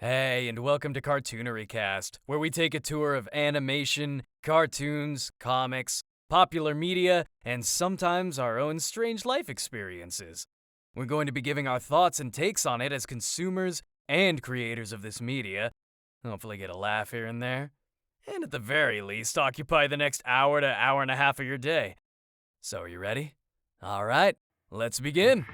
Hey, and welcome to Cartoonery Cast, where we take a tour of animation, cartoons, comics, popular media, and sometimes our own strange life experiences. We're going to be giving our thoughts and takes on it as consumers and creators of this media. Hopefully, get a laugh here and there, and at the very least, occupy the next hour to hour and a half of your day. So, are you ready? All right, let's begin.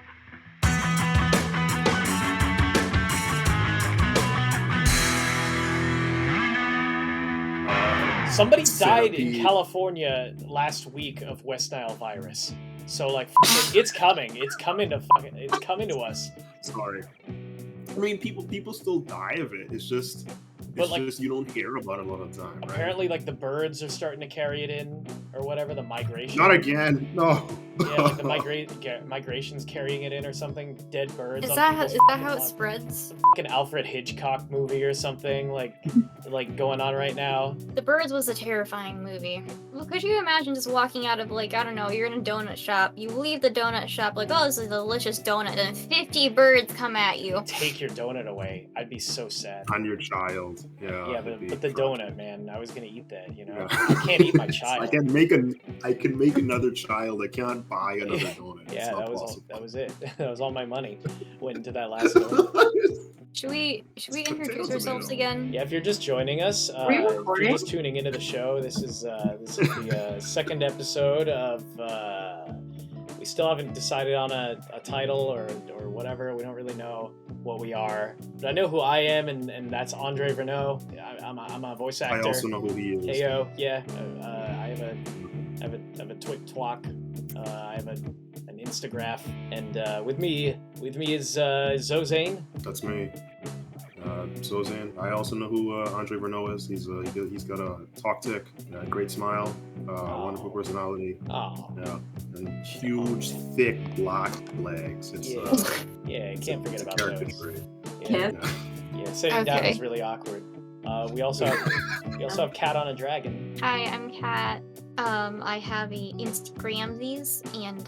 Somebody died in California last week of West Nile virus. So like, it's coming. It's coming to us. Sorry. I mean, people still die of it. It's just you don't hear about it a lot of the time. Apparently, like the birds are starting to carry it in, or whatever. The migration. Not again. No. Yeah, like the migration's carrying it in or something. Dead birds. Is that how it spreads? An Alfred Hitchcock movie or something like going on right now. The Birds was a terrifying movie. Well, could you imagine just walking out of, like, I don't know, you're in a donut shop, you leave the donut shop like, oh, this is a delicious donut, and 50 birds come at you. Take your donut away. I'd be so sad. On your child. Yeah. Yeah, but the donut, man. I was gonna eat that, you know. Yeah. I can't eat my child. I can make another child. I can't buy another donut. Yeah, that was it. That was all my money went into that last donut. Should we introduce ourselves again? Yeah, if you're just joining us, if you're just tuning into the show, this is the second episode of. We still haven't decided on a title or whatever. We don't really know what we are, but I know who I am, and that's Andre Vernot. I'm a voice actor. I also know who he is. Heyo, yeah. I have a twitch-twalk. I have an Instagraph, and with me is Zozane. That's me. Zozane. I also know who Andre Vernot is. He's got a talk tick, great smile, wonderful personality. Oh. Yeah, and huge, thick black legs. It's yeah, you can't forget about those. Yeah. Sitting down is really awkward. We also have KatonaDragon. Hi, I'm Kat. I have a Instagramsies and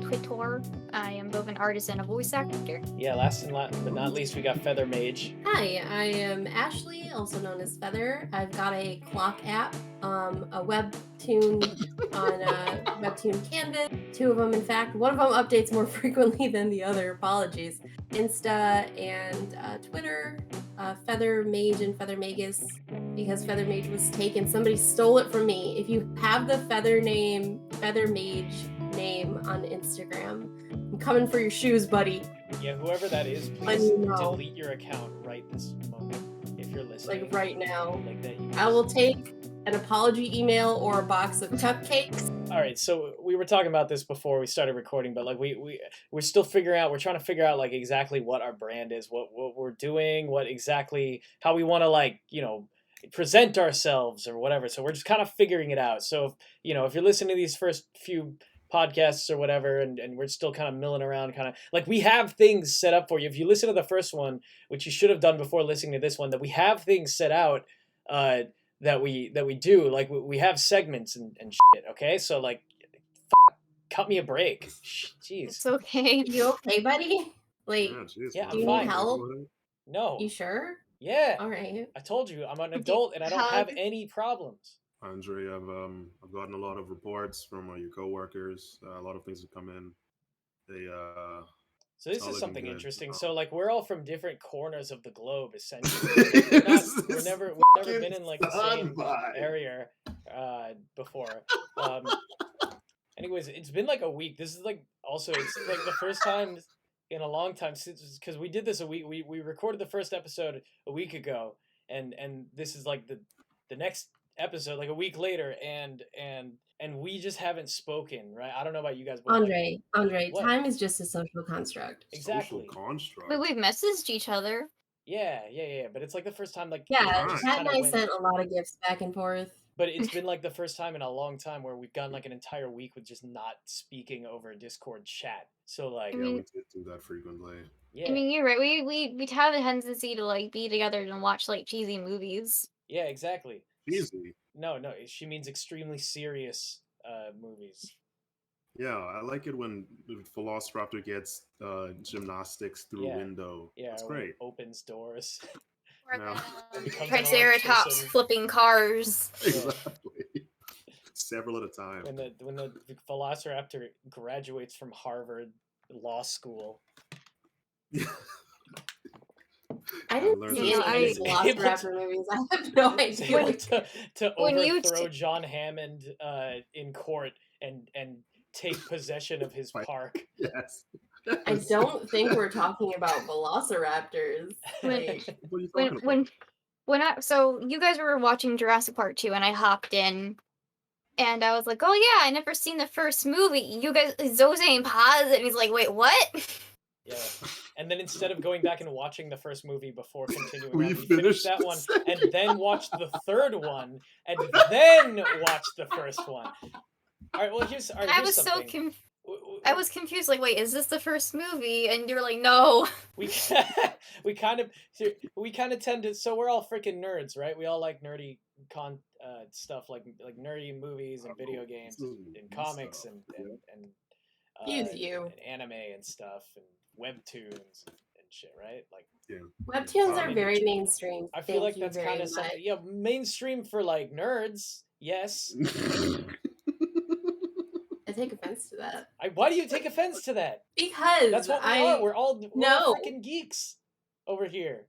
Twitter. I am both an artist and a voice actor. Yeah, last but not least, we got Feather Mage. Hi, I am Ashley, also known as Feather. I've got a clock app, a webtoon on webtoon Canvas. Two of them, in fact. One of them updates more frequently than the other. Apologies. Insta and Twitter. Feather Mage and Feather Magus, because Feather Mage was taken. Somebody stole it from me. If you have the Feather Mage name on Instagram, I'm coming for your shoes, buddy. Yeah, whoever that is, please delete your account right this moment if you're listening. Like right now. Like that. I will take an apology email or a box of cupcakes. All right, so we were talking about this before we started recording, but like we're still figuring out. We're trying to figure out like exactly what our brand is, what we're doing, how we want to present ourselves or whatever. So we're just kind of figuring it out. So if you're listening to these first few podcasts or whatever, and we're still kind of milling around, kind of like we have things set up for you. If you listen to the first one, which you should have done before listening to this one, that we have things set out. That we do, like we have segments and shit, okay? So like, cut me a break. Jeez. It's okay. You okay, buddy? Like, yeah, do you need help? No. You sure? Yeah. All right. I told you, I'm an adult and I don't have any problems. Andre, I've gotten a lot of reports from your coworkers. A lot of things have come in. So this is something interesting. So like we're all from different corners of the globe, essentially. We've never been in like the same area before. Anyways, it's been like a week. This is like it's like the first time in a long time since, because we did this a week. We recorded the first episode a week ago, and this is like the next episode like a week later, and we just haven't spoken, right? I don't know about you guys, but Andre, time is just a social construct. Exactly. Social construct. But we've messaged each other. Yeah. But it's like the first time, like Kat and I sent a lot of gifts back and forth. But it's been like the first time in a long time where we've gone like an entire week with just not speaking over a Discord chat. So like, we did do that frequently. Yeah. I mean, you're right. We have a tendency to like be together and watch like cheesy movies. Yeah, exactly. Cheesy? No, she means extremely serious movies. Yeah, I like it when the Velociraptor gets gymnastics through a window. Yeah, it's great. Opens doors. No. Becomes an Triceratops electrician. flipping cars. Exactly. Several at a time. When the Velociraptor graduates from Harvard Law School. I learned didn't to see know, any of I- the Velociraptor movies. I have no He's idea. able to when you overthrow John Hammond in court and take possession of his Right. park. Yes. I don't think we're talking about Velociraptors. Like, What are you talking about? So you guys were watching Jurassic Park 2 and I hopped in and I was like, oh yeah, I never seen the first movie. You guys, Zozane paused and he's like, wait, what? Yeah. And then instead of going back and watching the first movie before continuing We on, we finished finished that the one second and then watched the third one and then watched the first one. All right, well here's I was so I was confused, like, wait, is this the first movie? And you were like, no. we kind of tend to, so we're all freaking nerds, right? We all like nerdy stuff like nerdy movies and video games and comics stuff, and Excuse you. and anime and stuff and webtoons and shit, right? Like Webtoons are mean, very mainstream. I feel like Thank you that's very kind of much. mainstream for like nerds. Yes. I take offense to that. Why do you take offense to that? Because That's what we are. We're all No. freaking geeks over here.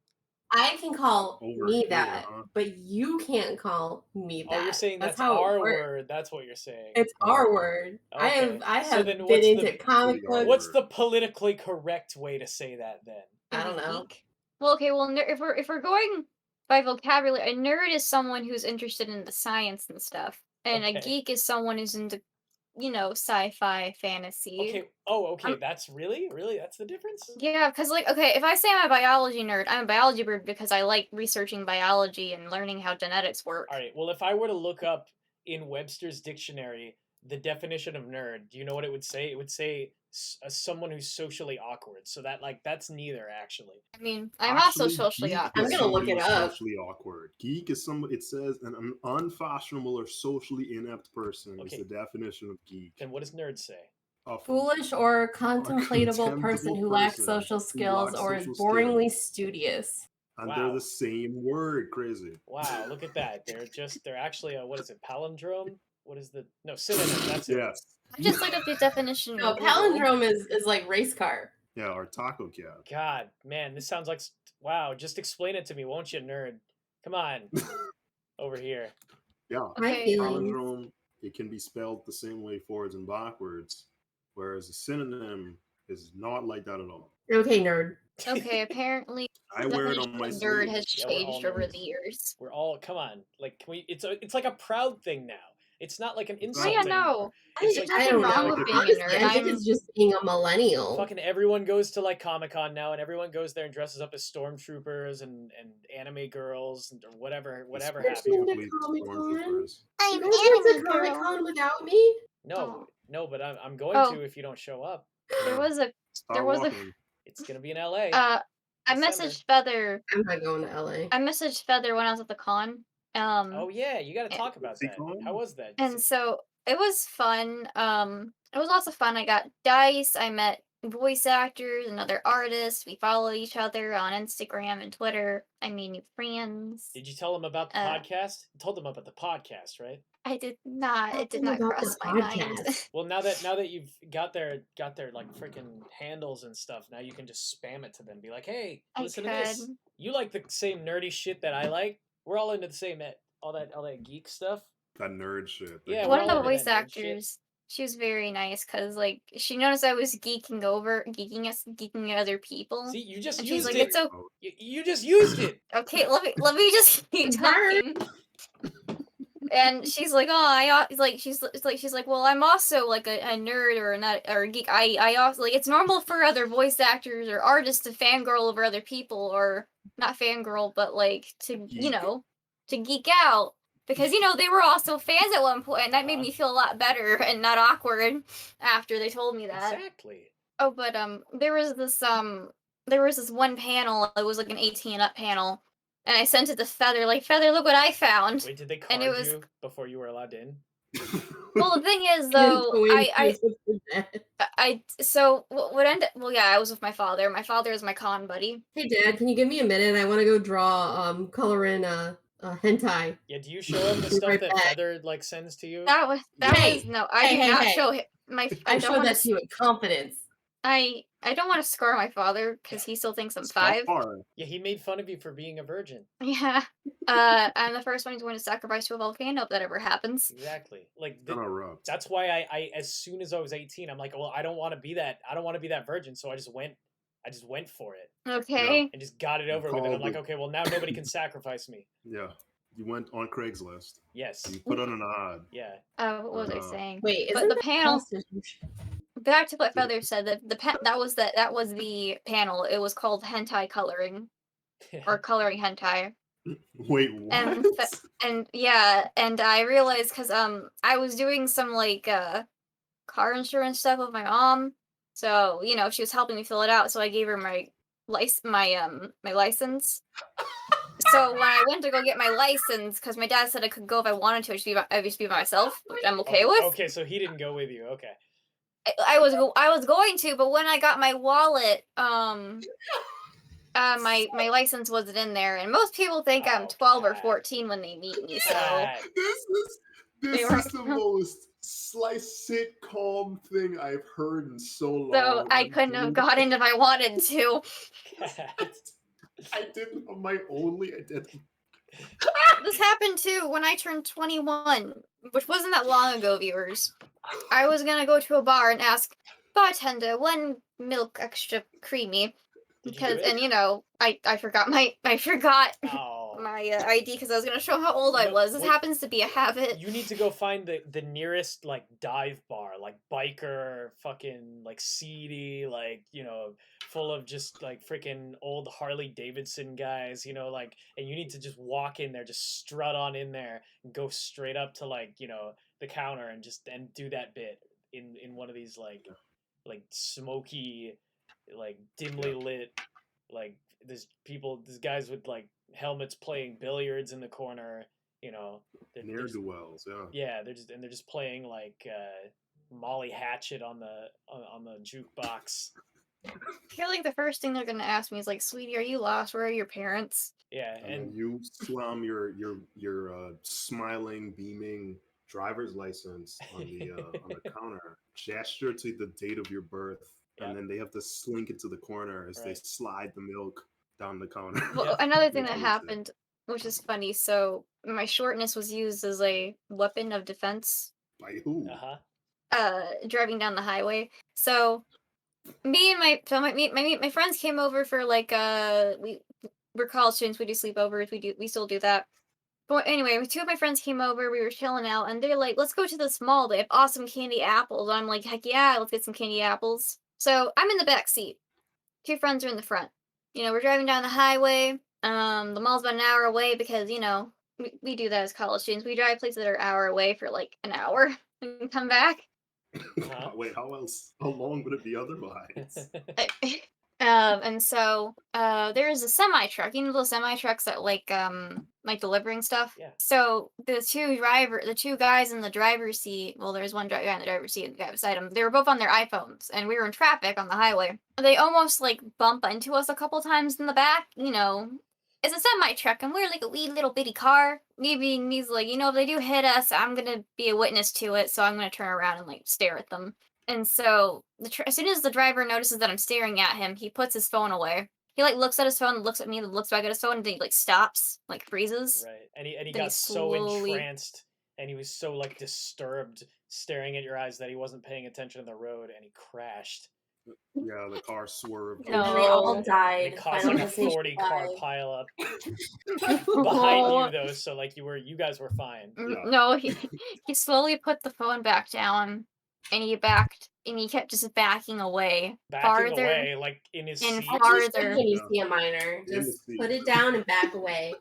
I can call Over me here, that, huh? but you can't call me that. Oh, you're saying that's how it our works. word. That's what you're saying. It's our word. Okay. I So have then been what's into the- comic books. What's the politically correct way to say that then? I don't know. Geek? Well, okay, well, if we're going by vocabulary, a nerd is someone who's interested in the science and stuff, and Okay. a geek is someone who's into, sci-fi, fantasy. Okay. Oh, okay. That's really that's the difference. Yeah, because if I say I'm a biology nerd, I'm a biology nerd because I like researching biology and learning how genetics work. All right. Well, if I were to look up in Webster's dictionary the definition of nerd, do you know what it would say? It would say someone who's socially awkward. So that's neither actually. I mean, I'm also Actually, socially geek awkward. I'm is gonna look somebody it who's up. Socially awkward. Geek is somebody. It says an unfashionable or socially inept person Okay. is the definition of geek. Then what does nerd say? A Foolish or contemplatable contemptible person who lacks person social who skills lacks or is social boringly skills. studious. And Wow. they're the same word. Crazy. Wow, look at that. They're actually a, what is it, palindrome? What is the synonym? That's it. Yes. I just looked up the definition. No, on Google. palindrome is like race car. Yeah, or taco cat. God, man, this sounds like wow. Just explain it to me, won't you, nerd? Come on, over here. Yeah. My Okay. feelings. Palindrome, it can be spelled the same way forwards and backwards, whereas a synonym is not like that at all. Okay, nerd. Okay, apparently I wear it on definition my of nerd sleeve. has Yeah, we're all changed over nerds. the years. We're all, come on, like, can we? It's like a proud thing now. It's not like an Oh insult. yeah, anymore. no. It's There's like, I nothing don't wrong know. with being a Honestly, nerd. I think I'm it's just being a millennial. fucking everyone goes to like Comic-Con now, and everyone goes there and dresses up as stormtroopers and anime girls or whatever You're happens. been to Simply Comic-Con? stormtroopers. I'm You guys went to anime girl. Comic-Con without me? No, but I'm going Oh. to if you don't show up. There was a Start There was a- walking. It's gonna be in LA. I December. messaged Feather. I'm not going to LA. I messaged Feather when I was at the con. Oh yeah, you got to Yeah. talk about that. Seacon? How was that? And so it was fun. It was lots of fun. I got dice. I met voice actors and other artists. We follow each other on Instagram and Twitter. I made new friends. Did you tell them about the podcast? You told them about the podcast, right? I did not. It did Talking not about cross the my mind. podcast. Well, now that you've got their like freaking handles and stuff, now you can just spam it to them. Be like, hey, I listen to this. could. You like the same nerdy shit that I like. We're all into the same all that geek stuff. That nerd shit. Yeah, One we're of all the into voice that nerd shit. actors, she was very nice because she noticed I was geeking at other people. See, you just And she's used like, it. "It's okay." You just used it. Okay, let me just keep talking. And she's like, "Oh, she's like, well, I'm also like a nerd or a geek. I also like it's normal for other voice actors or artists to fangirl over other people or not fangirl, but like to Geek. to geek out because they were also fans at one point, and that made me feel a lot better and not awkward after they told me that. Exactly. Oh, but there was this one panel. It was like an 18 up panel. And I sent it to Feather, like, Feather, look what I found. Wait, did they And card it was- you before you were allowed in? Well, the thing is, And though, so Andy was with your dad. so what ended? Well, yeah, I was with my father. My father is my con buddy. Hey, Dad, can you give me a minute? I want to go draw color in hentai. Yeah, do you show him the Be stuff right that back. Feather like sends to you? That was Hey, no. I hey, do hey, not hey. show him my. I I don't showed want that to you in confidence. I don't want to scar my father because he still thinks I'm 5. Scar. Yeah, he made fun of you for being a virgin. Yeah. I'm the first one who's going to sacrifice to a volcano if that ever happens. Exactly. Like Kind of rough. that's why I as soon as I was 18, I'm like, well, I don't want to be that. I don't want to be that virgin. So I just went for it Okay. and just got it over with. And I'm called like, it. okay, well now nobody can sacrifice me. Yeah. You went on Craigslist. Yes. You put on an ad. Yeah. What was I saying? Wait, But isn't the that panel. prostitution? Back to what Feather said. That was the panel. It was called hentai coloring or coloring hentai. Wait, what? And yeah, and I realized because I was doing some like car insurance stuff with my mom, so she was helping me fill it out. So I gave her my license. So when I went to go get my license, because my dad said I could go if I wanted to, I just be by myself, which I'm okay with. Okay, so he didn't go with you. Okay. I was going to, but when I got my wallet, my license wasn't in there, and most people think I'm 12 or 14 when they meet me. So Cat. This They were- is the most slice sitcom thing I've heard in so long. so I couldn't have gotten if I wanted to. Cat. I didn't have my only identity. This happened too when I turned 21, which wasn't that long ago, viewers. I was gonna go to a bar and ask, bartender, 1 milk extra creamy. Did you do Because it? I forgot my Oh. my ID because I was gonna show how old I No, was. This wait. happens to be a habit. You need to go find the nearest like dive bar, like biker, fucking like seedy, like full of just like freaking old Harley Davidson guys, like, and you need to just walk in there, just strut on in there, and go straight up to like the counter and just do that bit in one of these like smoky, like dimly lit, like there's guys with like helmets playing billiards in the corner. Near duels, yeah. Yeah, they're just playing like Molly Hatchet on the jukebox. I feel like the first thing they're gonna ask me is like, "Sweetie, are you lost? Where are your parents?" Yeah, And then you slam your smiling, beaming driver's license on the counter, gesture to the date of your birth, and then they have to slink into the corner as they slide the milk down the counter. Well, another thing that happened, which is funny, so my shortness was used as a weapon of defense. By who? Driving down the highway. So me and my friends came over for like we're college students, we do sleepovers, we still do that. But anyway, 2 of my friends came over, we were chilling out, and they're like, let's go to this mall, they have awesome candy apples. I'm like, heck yeah, let's get some candy apples. So I'm in the back seat. 2 friends are in the front. We're driving down the highway. The mall's about an hour away because, we do that as college students. We drive places that are an hour away for like an hour and come back. Wait, how long would it be otherwise? And so there's a semi truck. Those semi trucks that like delivering stuff. Yeah. So the two guys in the driver's seat. Well, there's one guy in the driver's seat and the guy beside him. They were both on their iPhones, and we were in traffic on the highway. They almost like bump into us a couple times in the back. It's a semi truck, and we're like a wee little bitty car. Maybe he's like, if they do hit us, I'm gonna be a witness to it, so I'm gonna turn around and like stare at them. And so as soon as the driver notices that I'm staring at him, he puts his phone away. He like looks at his phone, looks at me, looks back at his phone, and then he like stops, like freezes. Right, and he Then got so slowly- entranced, and he was so like disturbed, staring at your eyes, that he wasn't paying attention to the road, and he crashed. Yeah, the car swerved. And they all And died. it caused Final like a Destination 40 car 5. pileup behind you, though. So like you guys were fine. Yeah. No, he slowly put the phone back down, and he kept just backing away Backing farther away, like in his and seat. farther. When you see a minor, In the just seat. put it down and back away.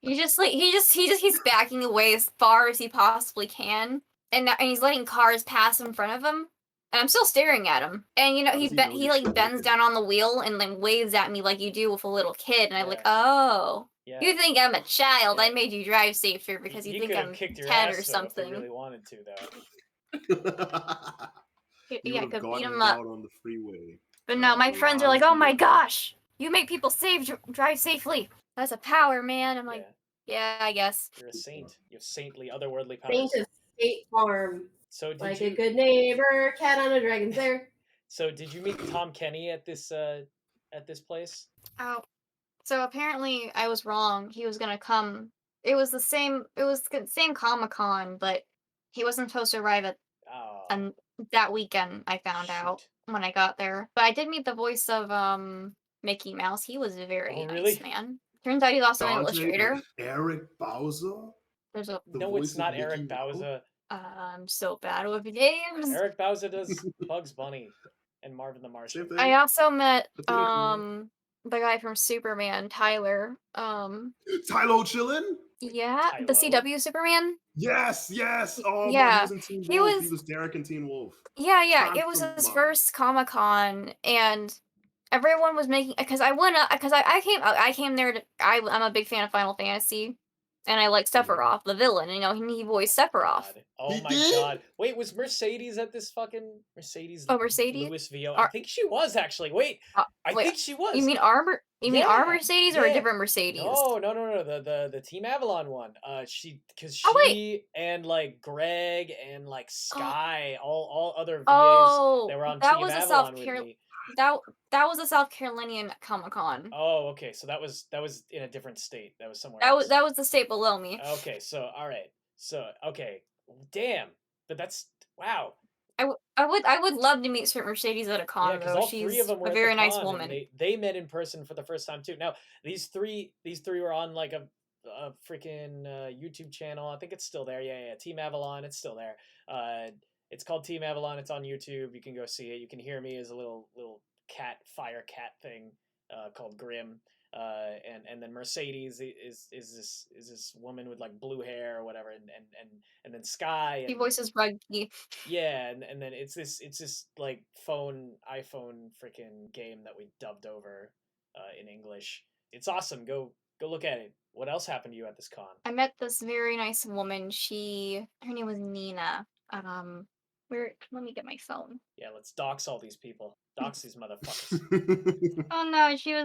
He's backing away as far as he possibly can, and he's letting cars pass in front of him. And I'm still staring at him. And How does he know he you're like still bends looking? down on the wheel and like waves at me like you do with a little kid. And I'm like, Yeah. oh. Yeah. You think I'm a child? I made you drive safer because you He think could have I'm kicked your 10 ass or though, if he something. really wanted to, though. You Yeah, I would have could beat gotten him it up. out on the freeway. But no, my friends are like, lies oh in my your gosh, you make people drive safely. That's a power, man. I'm like, Yeah, yeah, I guess. you're a saint. You have saintly, otherworldly Saint powers. of State Farm. So did Like you? a good neighbor, KatonaDragon's there. So did you meet Tom Kenny at this place? Oh, so apparently I was wrong. He was gonna come. It was the same. It was the same Comic Con, but he wasn't supposed to arrive at Oh, that weekend. I found out shoot. when I got there. But I did meet the voice of Mickey Mouse. He was a very Oh, nice really? man. Turns out he's also an Dante, illustrator. like Eric Bowser? There's a The No, voice it's of not Mickey Eric Mouse? Bauza. I'm so bad with names. Eric Bauza does Bugs Bunny and Marvin the Martian. Same thing. I also met Potato the guy from Superman, Tyler. Tylo chillin'? Yeah, the Tylo? CW Superman. Yes. Oh man, he Yeah, was in Teen he Wolf. was. He was Derek in Teen Wolf. Yeah. It was his Constantly. first Comic Con, and everyone was making because I went up because I came there to I'm a big fan of Final Fantasy, and I like Sephiroth, the villain. You know, he voiced Sephiroth. God. Oh He my did? god. Wait, was Mercedes at this fucking Mercedes? Oh, Mercedes? Louis VO. I Ar- think she was actually. Wait, I wait, think she was. You mean Armor? You mean Yeah, Armor Mercedes or a yeah. different Mercedes? No. The Team Avalon one. Because Oh, wait. she and like Greg and like Sky, all other VAs, Oh, they were on that Team was a Avalon South with Carolina. me. That was a South Carolinian Comic Con. Oh, okay. So that was in a different state. That was somewhere That else. was the state below me. Okay, so all right. So okay. Damn. But that's wow. I would love to meet Sir Mercedes at a con Yeah, because though. all She's three of them were a at very the nice con, woman. and they met in person for the first time too. Now these three were on like a freaking YouTube channel. I think it's still there. Yeah. Team Avalon, it's still there. It's called Team Avalon. It's on YouTube. You can go see it. You can hear me as a little fire cat thing called Grim. And then Mercedes is this woman with like blue hair or whatever, and then Sky. He And, voices Rugby. yeah, and then it's this like iPhone freaking game that we dubbed over in English. It's awesome. Go look at it. What else happened to you at this con? I met this very nice woman. Her name was Nina. Let me get my phone. Yeah, let's dox all these people. Dox these motherfuckers. Oh no, she's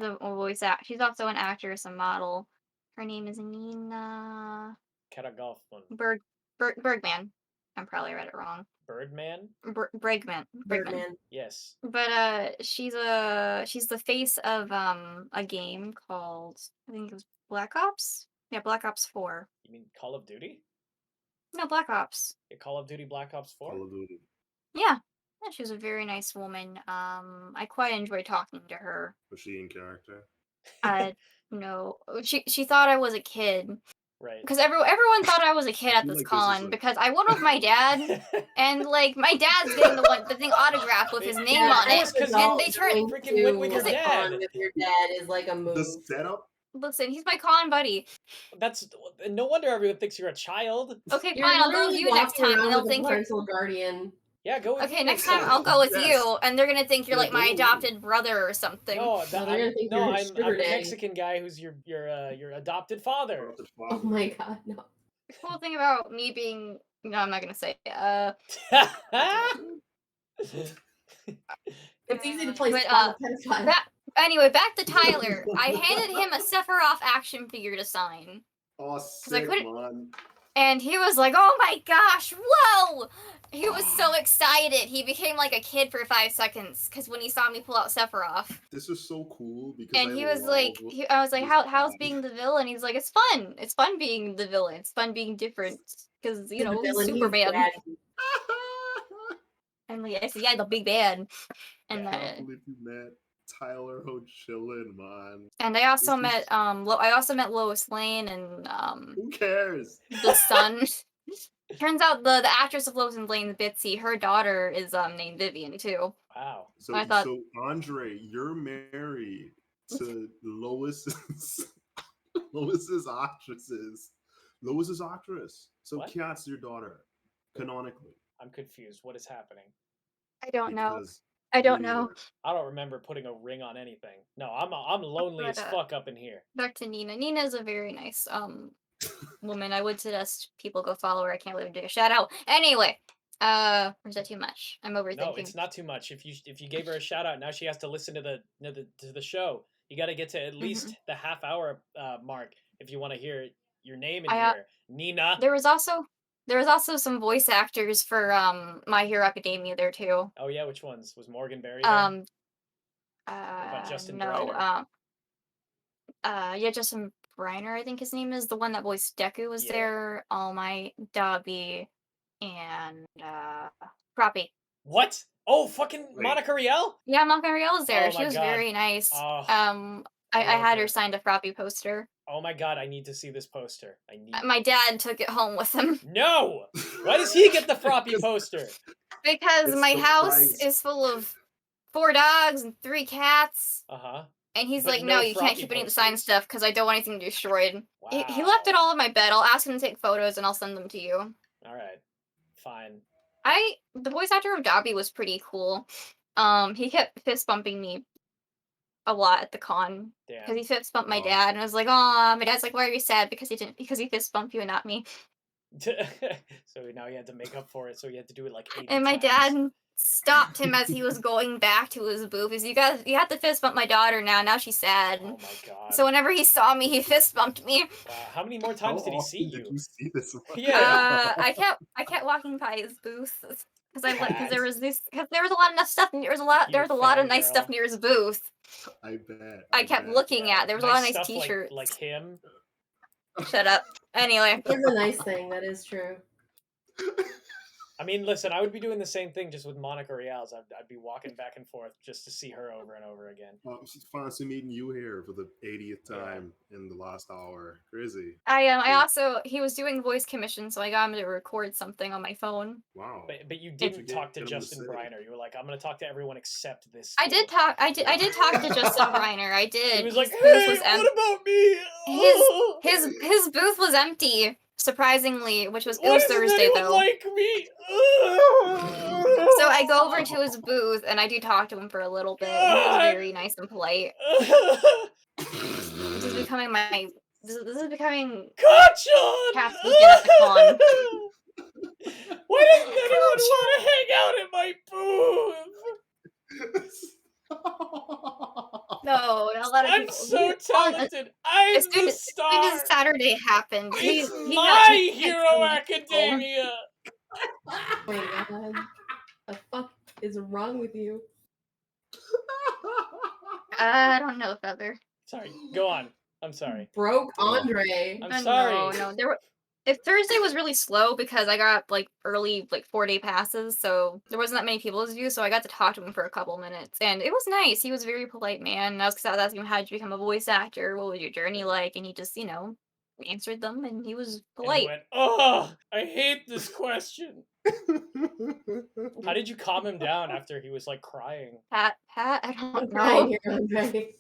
a voice act. She's also an actress, a model. Her name is Nina Karagolfman. Bergman. I'm probably read it wrong. Birdman? Bregman. Birdman. Yes. But she's the face of a game called, I think it was Black Ops. Yeah, Black Ops 4. You mean Call of Duty? No, Black Ops. Yeah, Call of Duty Black Ops 4? Call of Duty. Yeah. Yeah, she was a very nice woman. I quite enjoyed talking to her. Was she in character? No, she thought I was a kid. Right. Because everyone thought I was a kid at feel this like this is con like- because I went with my dad and like my dad's getting the thing autographed with his name on course, it, 'cause and they going turned. freaking went with your the dad. con with your dad is like a move. The setup? Listen, he's my con buddy. That's no wonder everyone thinks you're a child. Okay, You're fine, I'll go with literally you next walking time, and around they'll with a think you're. parental guardian. Yeah, go with Okay, me next time I'll go with Yes. you, and they're gonna think you're Yeah, like my go with adopted brother or something. No, they're gonna think you're I'm a sugar the daddy. Mexican guy who's your adopted father. Oh my god, no. The cool thing about me being no, I'm not gonna say. It's easy to play But, Spawn pedophile. Anyway, back to Tyler. I handed him a Sephiroth action figure to sign. Oh, I sick, couldn't- man. And he was like, oh my gosh, whoa! He was so excited. He became like a kid for 5 seconds because when he saw me pull out Sephiroth. This is so cool because And I he was love like, I was like, this how's guy. being the villain? He's like, it's fun. It's fun being the villain. It's fun being different because, you He's know, the villain, he's Superman. daddy. And like, I said, yeah, the big bad. And I can't believe you met Tyler Hochillin, man. and I also This met is- I also met Lois Lane and Who cares? the son. Turns out the actress of Lois Lane, Bitsy, her daughter is named Vivian too. Wow. So, I thought- so Andre, you're married to Lois's Lois's actress. So What? Kat's your daughter, canonically. I'm confused. What is happening? I don't know. Because I don't know. I don't remember putting a ring on anything. No, I'm lonely But, as fuck up in here. back to Nina. Nina's a very nice woman. I would suggest people go follow her. I can't believe I'm doing a shout out. Anyway, or is that too much? I'm overthinking. No, it's not too much. If you gave her a shout out, now she has to listen to the show. You got to get to at least the half hour mark if you want to hear your name in here, Nina. There was also some voice actors for My Hero Academia there too. Oh yeah, which ones? Was Morgan Berry there? About Justin no, Briner? yeah, Justin Briner, I think his name is, the one that voiced Deku was there. All Might, Dobby, and Proppy. What? Oh, fucking Monica Riel? Yeah, Monica Riel is there. Oh she my was God. very nice. Oh, I had her. her signed a Proppy poster. Oh my God, I need to see this poster. I need. My dad took it home with him. No! Why does he get the Froppy poster? Because It's my the house price. is full of 4 dogs and 3 cats. Uh-huh. And he's But like, no no, you can't Froppy keep any of the signed posters. stuff because I don't want anything destroyed. Wow. He left it all on my bed. I'll ask him to take photos and I'll send them to you. All right. Fine. The voice actor of Dobby was pretty cool. He kept fist bumping me a lot at the con. Because Damn. he fist bumped my dad, and I was like, "Aw." My dad's like, "Why are you sad?" Because he fist bumped you and not me. So now he had to make up for it, so he had to do it like 80 And my times. dad stopped him as he was going back to his booth. He's, you have to fist bump my daughter now. Now she's sad. Oh my God. So whenever he saw me, he fist bumped me. Wow. How many more times did he see Did you? you see this one? Yeah. I kept walking by his booth because there was a lot of nice stuff. There was a lot of nice stuff near his booth. I bet. I kept looking at. There was a lot of nice stuff T-shirts. like him. Shut up. Anyway. It's a nice thing. That is true. I mean, listen, I would be doing the same thing just with Monica Rial's. I'd be walking back and forth just to see her over and over again. Well, it's fancy meeting you here for the 80th time in the last hour. Crazy. He was doing voice commission, so I got him to record something on my phone. Wow. But you didn't talk to Justin Briner. You were like, I'm gonna talk to everyone except this. I did talk to Justin Briner. I did. He was like, His hey, booth was what about me? His booth was empty, surprisingly, it was Why doesn't Thursday anyone though. like me? So I go over to his booth and I do talk to him for a little bit. He was very nice and polite. This is becoming this is becoming Cat's weekend at the con. Why doesn't anyone want to hang out at my booth? No, a lot of I'm people. so talented. I'm the star. As soon as Saturday happened, It's he my Hero Academia. Oh my God. The fuck is wrong with you? I don't know, Feather. Sorry, go on. I'm sorry. Broke Andre. I'm sorry. No. If Thursday was really slow because I got early 4-day passes, so there wasn't that many people to do, so I got to talk to him for a couple minutes, and it was nice. He was a very polite man. And I was asking him, how did you become a voice actor? What was your journey like? And he just, answered them, and he was polite. And he went, oh, I hate this question. How did you calm him down after he was crying? Pat, I don't I'm crying know. here, Andre.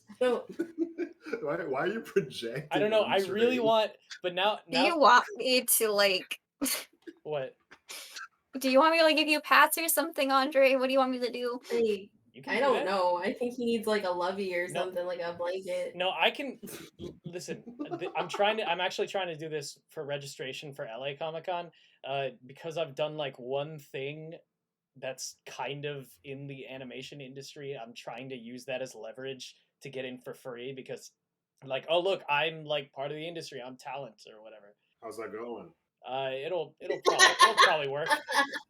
Why are you projecting? I don't know. I really Andre? want, but now. Do you want me to What? Do you want me to give you pats or something, Andre? What do you want me to do? Hey, You can I do don't that. know. I think he needs a lovey or No. something, like a blanket. No, I can listen. I'm actually trying to do this for registration for LA Comic-Con, because I've done one thing that's kind of in the animation industry. I'm trying to use that as leverage to get in for free because, oh look, I'm part of the industry. I'm talent or whatever. How's that going? It'll probably work.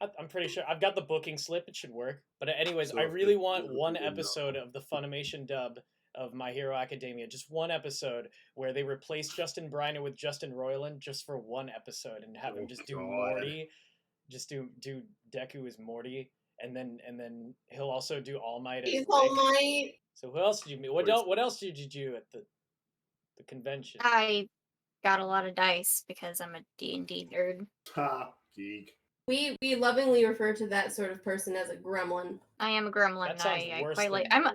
I'm pretty sure I've got the booking slip. It should work. But anyways, So I if really it- want if one it didn't episode know. of the Funimation dub of My Hero Academia. Just one episode where they replace Justin Briner with Justin Roiland just for one episode and have him Oh, just do God. Morty. Just do Deku as Morty. And then he'll also do All Might as He's Nick. All Might. So who else did you meet? What else did you do at the convention? I got a lot of dice because I'm a D&D nerd. Ha, geek. We lovingly refer to that sort of person as a gremlin. I am a gremlin. That sounds I worse quite like. than Yeah.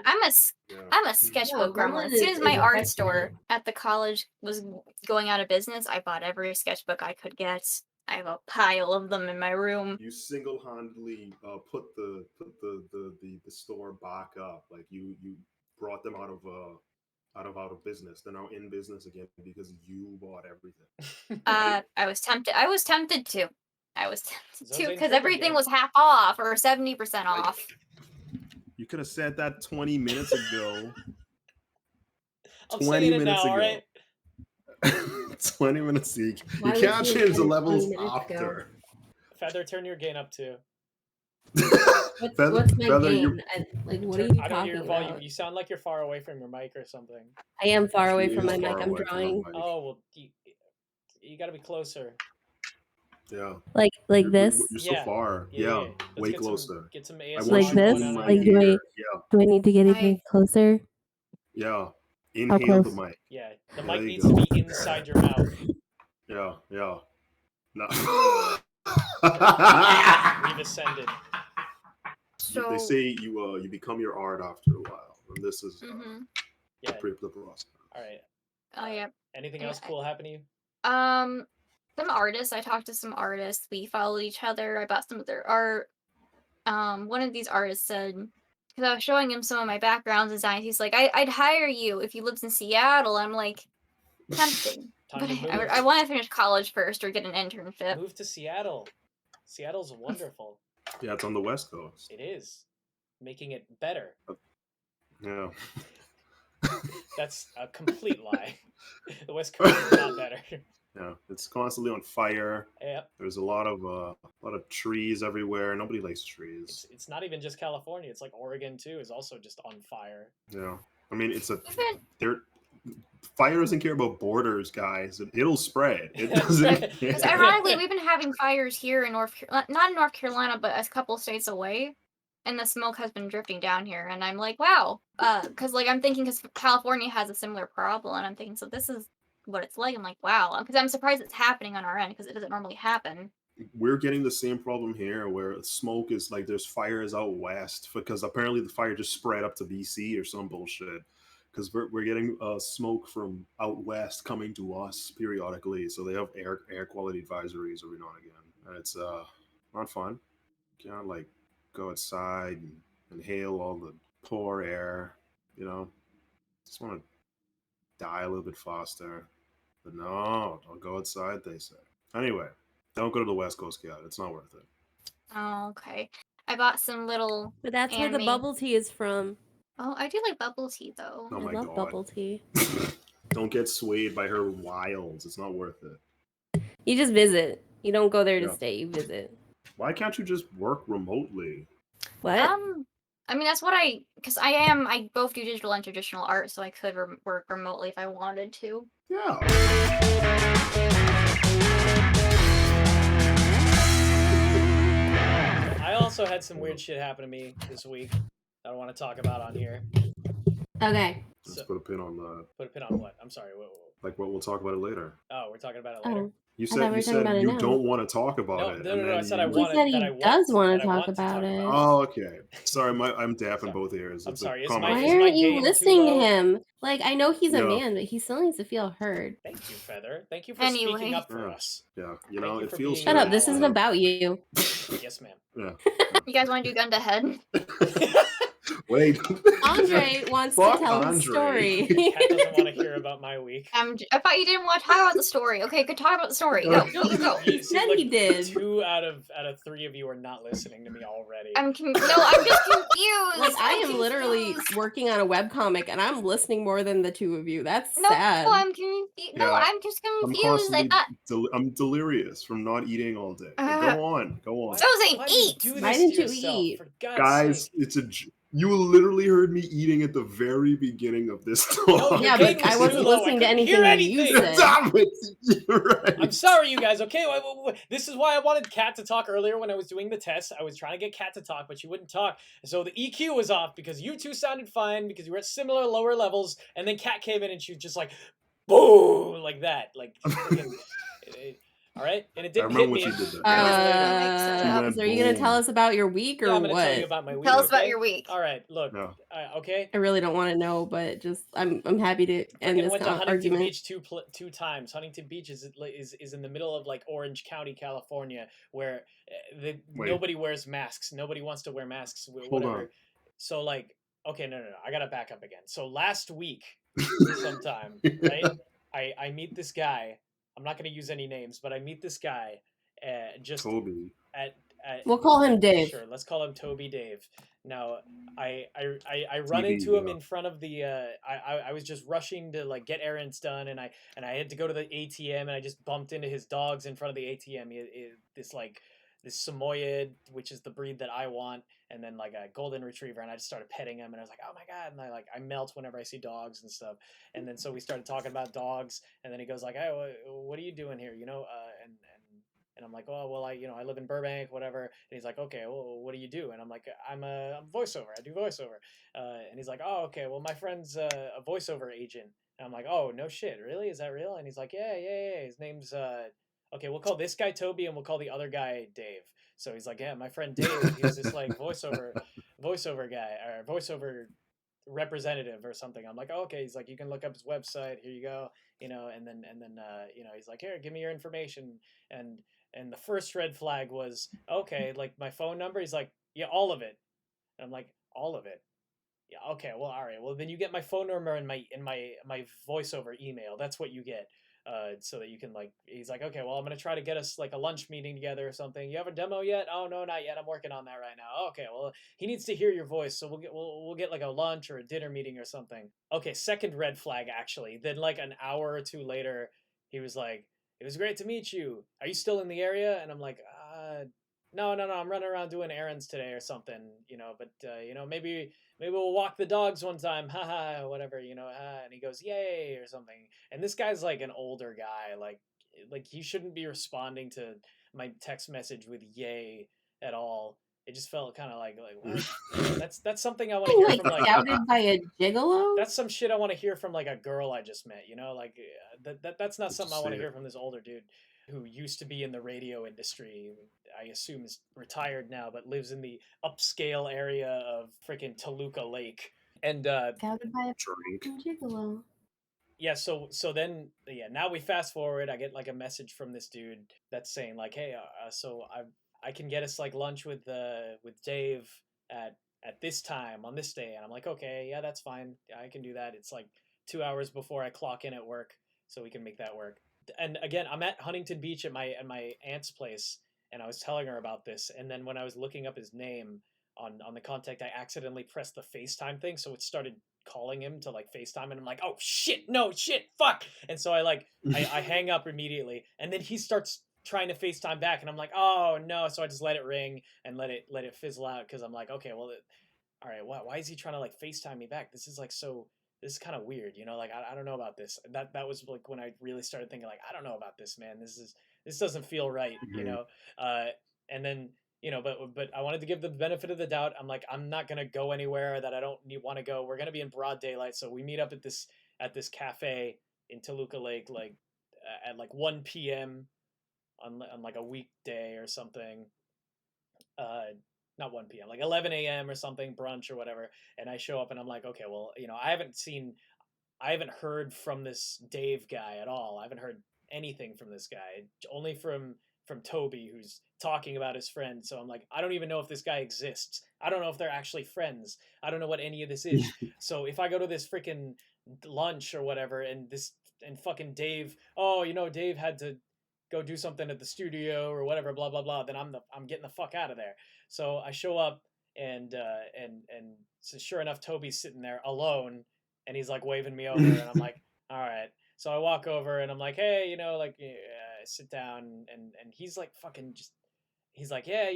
I'm a sketchbook No, gremlin. gremlin As soon is- as my is a art pet store name. at the college was going out of business, I bought every sketchbook I could get. I have a pile of them in my room. You single-handedly put the store back up. Like you brought them out of business. They're now in business again because you bought everything. I was tempted. I was tempted to. Zone's Because intriguing, everything yeah. was half off or 70% off. You could have said that 20 minutes ago. I'm 20 saying it minutes now, ago. alright? 20 minutes. You Why would can't you change the say levels 20 minutes ago? after. Feather, turn your gain up too. What's my Feather, game? What are you I don't hear talking your volume. about? You sound like you're far away from your mic or something. I am far away She from is my far mic. I'm away from her drawing. mic. Oh well, you gotta be closer. Yeah. Like this. You're so Yeah. far. Yeah. Yeah. Let's Way get closer. Get some I ASMR want Like you this? in going on my out Like, here. ear. do I need to get even closer? Yeah. Inhale the close? mic. Yeah, the There mic you needs to go. be inside your mouth. Yeah. Yeah. No. We've ascended. So They say you become your art after a while, and this is Yeah. the process. All right. Oh yeah. Anything Yeah, else cool happen to you? Some artists. I talked to some artists. We followed each other. I bought some of their art. One of these artists said, because I was showing him some of my background designs, he's like, I'd hire you if you lived in Seattle. I'm like, tempting. Time But to move. I want to finish college first or get an internship. Move to Seattle. Seattle's wonderful. Yeah, it's on the West Coast. It is. Making it better. Yeah. That's a complete lie. The West Coast is not better. Yeah, it's constantly on fire. Yep. There's a lot of trees everywhere. Nobody likes trees. It's not even just California. It's like Oregon too is also just on fire. Yeah, I mean Even fire doesn't care about borders, guys. It'll spread. It doesn't because care. ironically, we've been having fires here in not in North Carolina, but a couple states away, and the smoke has been drifting down here. And I'm like, wow, because like I'm thinking because California has a similar problem, and I'm thinking so this is what it's like. I'm like, wow, because I'm surprised it's happening on our end because it doesn't normally happen. We're getting the same problem here where smoke is like there's fires out west because apparently the fire just spread up to BC or some bullshit. Because we're getting smoke from out west coming to us periodically, so they have air quality advisories every now and again, and it's not fun. You can't like go outside and inhale all the poor air, you know. Just want to die a little bit faster, but no, don't go outside. They say anyway. Don't go to the West Coast yet. It's not worth it. Oh, okay. I bought some little. But that's where the anime- bubble tea is from. Oh, I do like bubble tea though. Oh I my love god. bubble tea. Don't get swayed by her wiles. It's not worth it. You just visit. You don't go there to Yeah. stay. You visit. Why can't you just work remotely? What? I mean that's what because I both do digital and traditional art, so I could work remotely if I wanted to. Yeah. I also had some weird shit happen to me this week that I want to talk about on here. Okay. Let's So, put a pin on that. put a pin on what? I'm sorry. Like what? We'll talk about it later. Oh, we're talking about it later. Oh. You thought we were said talking about it you now. don't want to talk about No, it. no, and no, no, I then said I you- wanted. said he that I want, does wanna that I talk want to about it. Oh, okay. Sorry, I'm deaf in Sorry. both ears. I'm It's a sorry, is common- my- Why is aren't you game too listening to low? him? Like, I know he's a Yeah. man, but he still needs to feel heard. Thank you, Feather. Thank you for speaking Anyway. up for Yeah. us. Yeah, Thank know, you it for feels being Shut an up. This ally. isn't about you. Yes, ma'am. Yeah. You guys want to do gun to head? Wait. Andre wants to Fuck tell Andre. his story. Kat doesn't want to hear about my week. I thought you didn't want to talk about the story. Okay, good. Talk about the story. Go. You go. He It seems said he did. 2 out of 3 of you are not listening to me already. I'm just confused. Like, I I'm am literally confused. working on a webcomic and I'm listening more than the two of you. That's No, sad. I'm confused. No, Yeah. I'm just I'm confused. I constantly thought I'm delirious from not eating all day. But go on. Why- So say why do you eat. do Why this didn't to you yourself? eat? For God's Guys, sake. you literally heard me eating at the very beginning of this talk. your Yeah, gain but I was wasn't too low. I listening to couldn't anything hear that you anything. said. Damn it. You're right. I'm sorry, you guys. Okay, this is why I wanted Kat to talk earlier when I was doing the test. I was trying to get Kat to talk, but she wouldn't talk. So the EQ was off because you two sounded fine because you were at similar lower levels, and then Kat came in and she was just like, boom, like that, like freaking. All right, and it I didn't remember hit when me. she did that. It was So are you gonna tell us about your week or Yeah, I'm what? gonna tell you about my week. Tell us about okay? your week. All right, look. No. Okay. I really don't want to know, but just I'm happy to end Freaking this went to Huntington argument. Beach two times. Huntington Beach is in the middle of like Orange County, California, where Wait. nobody wears masks. Nobody wants to wear masks. Hold Whatever. on. So like, okay, no. I gotta back up again. So last week, sometime, right? I meet this guy. I'm not gonna use any names, but I meet this guy, just Toby. at We'll call him Dave. Sure, let's call him Toby Dave. Now, I run TB, into him yeah. in front of the. I was just rushing to like get errands done, and I had to go to the ATM, and I just bumped into his dogs in front of the ATM. This Samoyed, which is the breed that I want, and then like a golden retriever, and I just started petting him, and I was like, oh my god, and I melt whenever I see dogs and stuff, and then so we started talking about dogs, and then he goes like, hey, what are you doing here, and I'm like, oh, well, I live in Burbank, whatever. And he's like, okay, well, what do you do? And I'm like, I'm a voiceover. I do voiceover. And he's like, oh, okay, well, my friend's a voiceover agent. And I'm like, oh, no shit, really? Is that real? And he's like, yeah. His name's, okay, we'll call this guy Toby and we'll call the other guy Dave. So he's like, yeah, my friend Dave, he's this like voiceover guy or voiceover representative or something. I'm like, oh, okay. He's like, you can look up his website. Here you go. And then he's like, here, give me your information. And the first red flag was, okay, like my phone number. He's like, yeah, all of it. And I'm like, all of it. Yeah, okay, well, all right. Well, then you get my phone number and my voiceover email. That's what you get. So that you can like. He's like, okay, well, I'm gonna try to get us like a lunch meeting together or something. You have a demo yet? Oh no, not yet. I'm working on that right now. Okay, well, he needs to hear your voice, so we'll get like a lunch or a dinner meeting or something. Okay, second red flag actually. Then like an hour or two later, he was like, it was great to meet you. Are you still in the area? And I'm like, no. I'm running around doing errands today or something, but maybe we'll walk the dogs one time. Haha, whatever, and he goes, yay, or something. And this guy's like an older guy, like he shouldn't be responding to my text message with yay at all. It just felt kind of like what? That's something I want to hear Like from like shouted by a gigolo? that's some shit I want to hear from like a girl I just met, like that's not something I want to Say hear it. from this older dude who used to be in the radio industry. I assume is retired now, but lives in the upscale area of freaking Toluca Lake. And Shouted by a Drink. gigolo. yeah, so then yeah, now we fast forward. I get like a message from this dude that's saying like, hey, so I can get us like lunch with Dave at this time on this day, and I'm like, okay, yeah, that's fine. Yeah, I can do that. It's like 2 hours before I clock in at work, so we can make that work. And again, I'm at Huntington Beach at my aunt's place, and I was telling her about this, and then when I was looking up his name on the contact, I accidentally pressed the FaceTime thing, so it started calling him to like FaceTime, and I'm like, oh shit, no shit, fuck. And so I hang up immediately, and then he starts trying to FaceTime back, and I'm like, oh no. So I just let it ring and let it fizzle out, because I'm like, okay, well, all right, why is he trying to like FaceTime me back? This is like this is kind of weird, like I don't know about this. That was like when I really started thinking like, I don't know about this, man. This doesn't feel right, and then but I wanted to give the benefit of the doubt. I'm like, I'm not gonna go anywhere that I don't want to go. We're gonna be in broad daylight, so we meet up at this cafe in Toluca Lake, like at like 1 p.m. on like a weekday or something. Not 1 p.m., like 11 a.m. or something, brunch or whatever. And I show up and I'm like, okay, well, I haven't heard from this Dave guy at all. I haven't heard anything from this guy, only from Toby, who's talking about his friend. So I'm like, I don't even know if this guy exists. I don't know if they're actually friends. I don't know what any of this is. So if I go to this freaking lunch or whatever, and fucking Dave, Dave had to go do something at the studio or whatever, blah blah blah, then I'm getting the fuck out of there. So I show up, and so sure enough, Toby's sitting there alone, and he's like waving me over, and I'm like, all right. So I walk over and I'm like, hey, sit down, and he's like fucking just. He's like, yeah,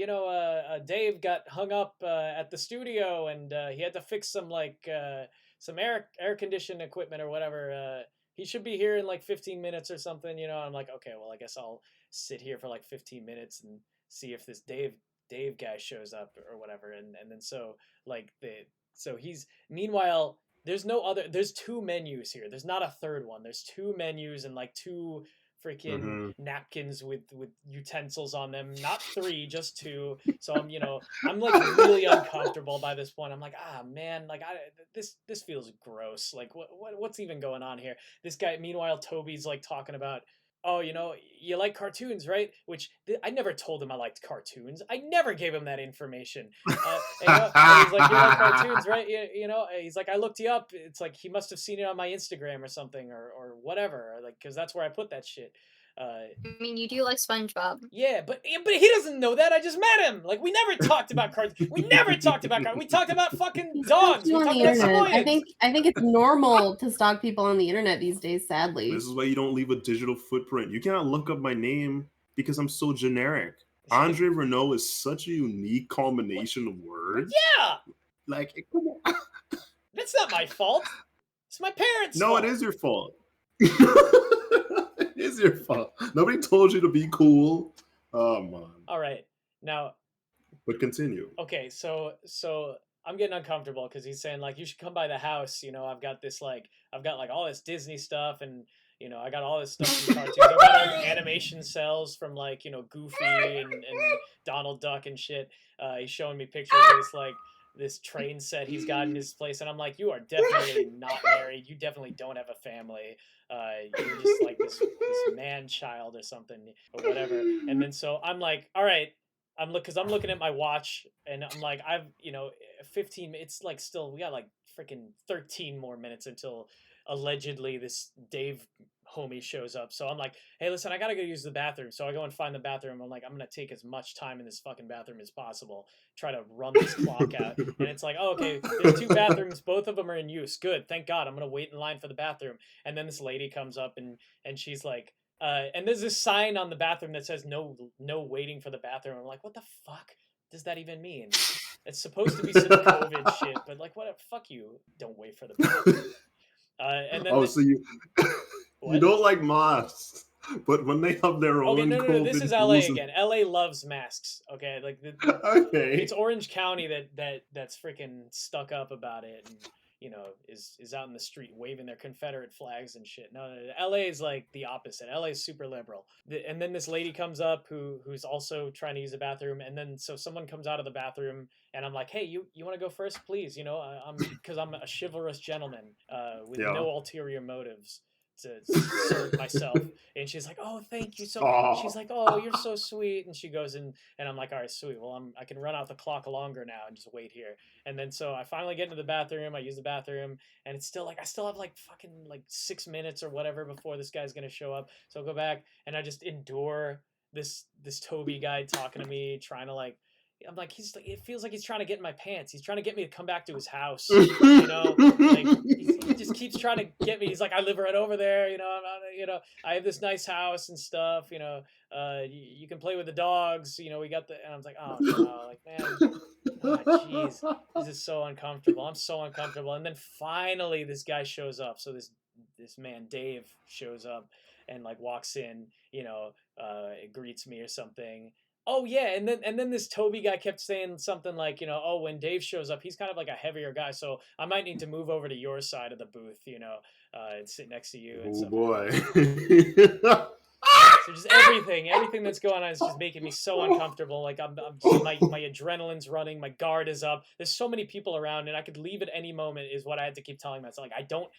Dave got hung up at the studio, and he had to fix some some air conditioning equipment or whatever. He should be here in like 15 minutes or something. I'm like, okay, well, I guess I'll sit here for like 15 minutes and see if this Dave guy shows up or whatever. And then so like he's meanwhile. There's 2 menus here. There's not a third one. There's 2 menus and like 2 freaking Mhm. napkins with utensils on them, not 3, just 2. So I'm like really uncomfortable by this point. I'm like, man, like this feels gross. Like what's even going on here? This guy, meanwhile, Toby's like talking about, oh, you like cartoons, right? Which I never told him I liked cartoons. I never gave him that information. And he's like, you like cartoons, right? He's like, I looked you up. It's like he must have seen it on my Instagram or something, or whatever, like, because that's where I put that shit. I mean, you do like SpongeBob. Yeah, but he doesn't know that. I just met him. Like, we never talked about cartoons. We never talked about cartoons. We talked about fucking dogs. We on talked the about internet. Samoyeds. I think it's normal to stalk people on the internet these days, sadly. This is why you don't leave a digital footprint. You cannot look up my name because I'm so generic. Andre Vernot is such a unique combination of words. Yeah, Like, come on. that's not my fault. It's my parents' No, fault. it is your fault. It is your fault. Nobody told you to be cool. Oh man. All right, now, But continue. okay, so I'm getting uncomfortable because he's saying, like, you should come by the house. I've got all this Disney stuff, and I got all this stuff from cartoons. I've got all the animation cells from, like, Goofy and Donald Duck and shit. He's showing me pictures of this train set he's got in his place, and I'm like, you are definitely not married. You definitely don't have a family. You're just like this man child or something or whatever. And then so I'm like, all right, I'm looking at my watch, and I'm like, 15. It's like still we got like freaking 13 more minutes until allegedly this Dave homie shows up. So I'm like, hey, listen, I gotta go use the bathroom. So I go and find the bathroom. I'm like, I'm gonna take as much time in this fucking bathroom as possible. Try to run this clock out. And it's like, oh, okay, there's 2 bathrooms. Both of them are in use. Good, thank God. I'm gonna wait in line for the bathroom. And then this lady comes up, and she's like, and there's this sign on the bathroom that says no waiting for the bathroom. I'm like, what the fuck does that even mean? It's supposed to be some COVID shit, but like, what? Fuck you! Don't wait for the bathroom. And then So you don't like masks, but when they have their own no. This is LA again. LA loves masks. Okay, like okay, it's Orange County that's freaking stuck up about it, and is out in the street waving their Confederate flags and shit. No, LA is like the opposite. LA is super liberal. And then this lady comes up who's also trying to use the bathroom, and then so someone comes out of the bathroom, and I'm like, hey, you want to go first, please? Because I'm a chivalrous gentleman with no ulterior motives to serve myself. And she's like, oh, thank you so much. She's like, oh, you're so sweet. And she goes in, and I'm like, all right, sweet. Well, I can run out the clock longer now and just wait here. And then so I finally get into the bathroom. I use the bathroom, and it's still like I still have like fucking like 6 minutes or whatever before this guy's gonna show up. So I'll go back, and I just endure this Toby guy talking to me, trying to like. I'm like, it feels like he's trying to get in my pants. He's trying to get me to come back to his house. Like he just keeps trying to get me. He's like, I live right over there. I have this nice house and stuff. You can play with the dogs. We got the. And I was like, oh no, like man, jeez, this is so uncomfortable. I'm so uncomfortable. And then finally, this guy shows up. So this man Dave shows up and like walks in. Greets me or something. Oh yeah, and then this Toby guy kept saying something like, oh, when Dave shows up, he's kind of like a heavier guy, so I might need to move over to your side of the booth, and sit next to you. And oh boy. So just everything that's going on is just making me so uncomfortable. Like I'm just, my adrenaline's running, my guard is up. There's so many people around, and I could leave at any moment. Is what I had to keep telling myself. Like I don't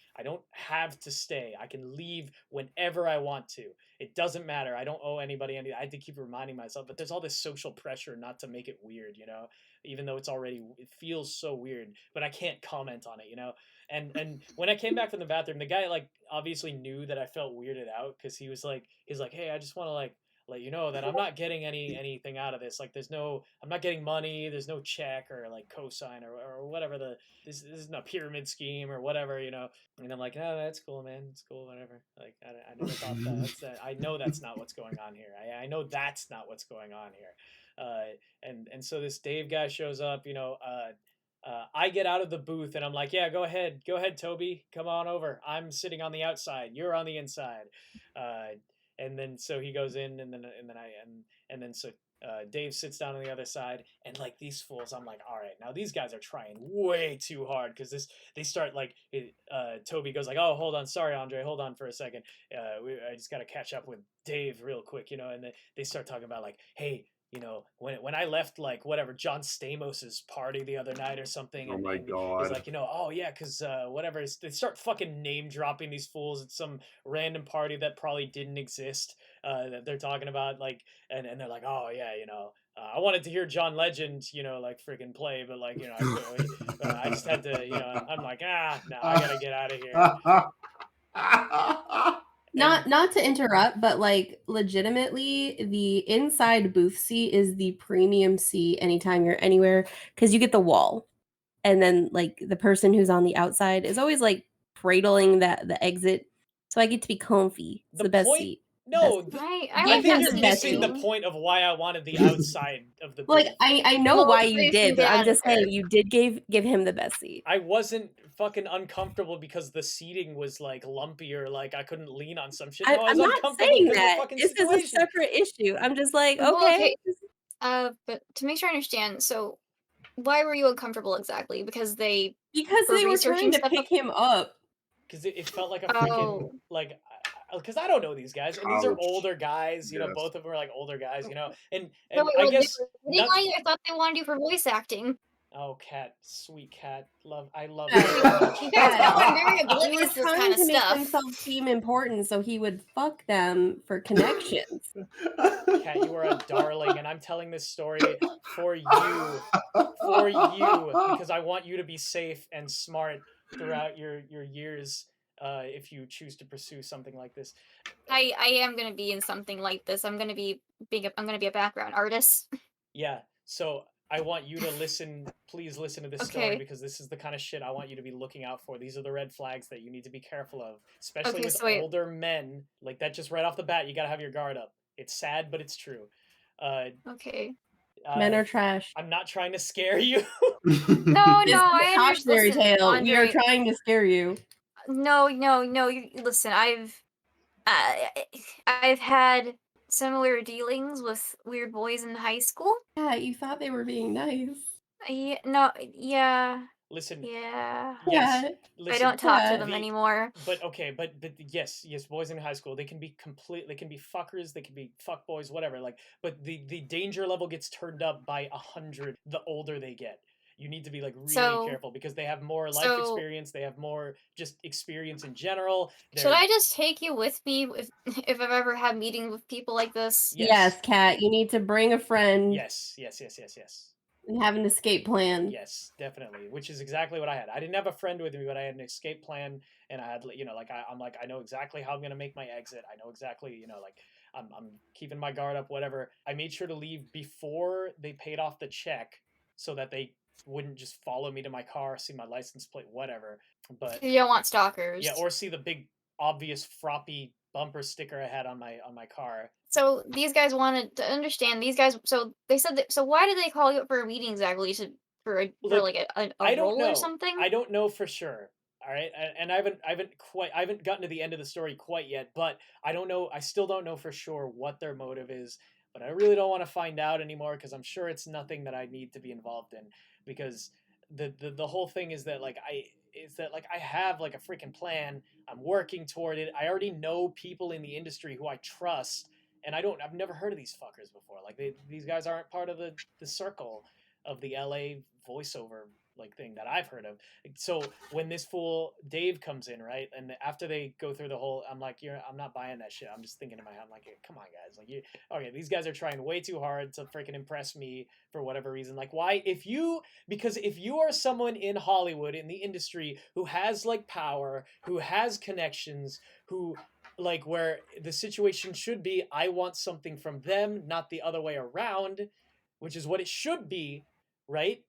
have to stay. I can leave whenever I want to. It doesn't matter. I don't owe anybody anything. I had to keep reminding myself. But there's all this social pressure not to make it weird, even though it feels so weird. But I can't comment on it, And when I came back from the bathroom, the guy like obviously knew that I felt weirded out because he's like, hey, I just want to like let you know that I'm not getting anything out of this. Like I'm not getting money. There's no check or like cosign or whatever this isn't a pyramid scheme or whatever, And I'm like, no, that's cool, man. It's cool, whatever. Like I never thought that. I know that's not what's going on here. I know that's not what's going on here. And so this Dave guy shows up, I get out of the booth and I'm like, yeah, go ahead, Toby, come on over. I'm sitting on the outside. You're on the inside. And then so he goes in, and then so Dave sits down on the other side, and like these fools, I'm like, all right, now these guys are trying way too hard because they start like Toby goes like, oh, hold on, sorry, Andre, hold on for a second, I just got to catch up with Dave real quick, and they start talking about like, hey, when I left like whatever John Stamos's party the other night or something, Oh my and God. he's like, oh yeah, because whatever, they start fucking name dropping these fools at some random party that probably didn't exist, that they're talking about, like, and they're like, oh yeah, I wanted to hear John Legend, like freaking play, but like, I just had to, I'm like, no, I gotta get out of here. Not to interrupt, but like legitimately, the inside booth seat is the premium seat anytime you're anywhere because you get the wall, and then like the person who's on the outside is always like cradling the exit, so I get to be comfy. It's the best seat. No, I I like think that you're seat missing the too. point of why I wanted the outside of the booth. Like I know Well, why you facing did, but I'm down just saying first. you did give him the best seat. I wasn't fucking uncomfortable because the seating was like lumpy or like I couldn't lean on some shit. No, I was I'm not uncomfortable saying because of the that. fucking This is a situation. separate issue. I'm just like, Well, okay. But to make sure I understand, so why were you uncomfortable exactly? Because they Because were they were researching trying to stuff pick him up. Because it felt like a freaking like, because I don't know these guys, and these are College. older guys, Yes. both of them are like older guys, and No, wait, I well, guess they were I thought they wanted you for voice acting. Oh, Cat, sweet Cat, I love Yeah. you so much. You guys know I'm very He was oblivious to this trying kind of to make stuff. himself seem important so he would fuck them for connections. Cat, you are a darling, and I'm telling this story for you, because I want you to be safe and smart throughout your years, if you choose to pursue something like this. I am gonna be in something like this. I'm gonna be a background artist. Yeah, so I want you to listen. Please listen to this story Okay. because this is the kind of shit I want you to be looking out for. These are the red flags that you need to be careful of, especially Okay, with so wait. older men. Like that, just right off the bat, you gotta have your guard up. It's sad, but it's true. Okay. Men are trash. I'm not trying to scare you. No, This is I a cautionary understand. tale. Listen, We are Andre, trying to scare you. no. You listen. I've had similar dealings with weird boys in high school. Yeah, you thought they were being nice. Yeah. Listen. Yeah. Yes. Yeah. Listen, I don't talk to yeah. them anymore. But okay, but yes, boys in high school, they can be they can be fuckers, they can be fuck boys, whatever. Like, but the danger level gets turned up by 100 the older they get. You need to be like really careful because they have more life experience, they have more just experience in general. Should I just take you with me if I've ever had meetings with people like this? Yes, Kat, you need to bring a friend. Yes. And have an escape plan. Yes, definitely. Which is exactly what I had. I didn't have a friend with me, but I had an escape plan, and I had, like I'm like, I know exactly how I'm gonna make my exit. I know exactly, like I'm keeping my guard up, whatever. I made sure to leave before they paid off the check, so that they wouldn't just follow me to my car, see my license plate, whatever. But you don't want stalkers. Yeah, or see the big obvious froppy bumper sticker I had on my car. So these guys wanted to understand. These guys, so they said that. So why did they call you up for a meeting exactly? For like a role or something? I don't know for sure. All right, and I haven't gotten to the end of the story quite yet. But I don't know. I still don't know for sure what their motive is. But I really don't want to find out anymore because I'm sure it's nothing that I need to be involved in. Because the whole thing is that I have like a freaking plan. I'm working toward it. I already know people in the industry who I trust. And I've never heard of these fuckers before. Like these guys aren't part of the circle of the LA voiceover like thing that I've heard of. So when this fool Dave comes in, right, and after they go through the whole, I'm like, I'm not buying that shit. I'm just thinking in my head, I'm like, hey, come on, guys, like okay, these guys are trying way too hard to freaking impress me for whatever reason. Like, why? Because if you are someone in Hollywood in the industry who has like power, who has connections, who like where the situation should be, I want something from them, not the other way around, which is what it should be, right?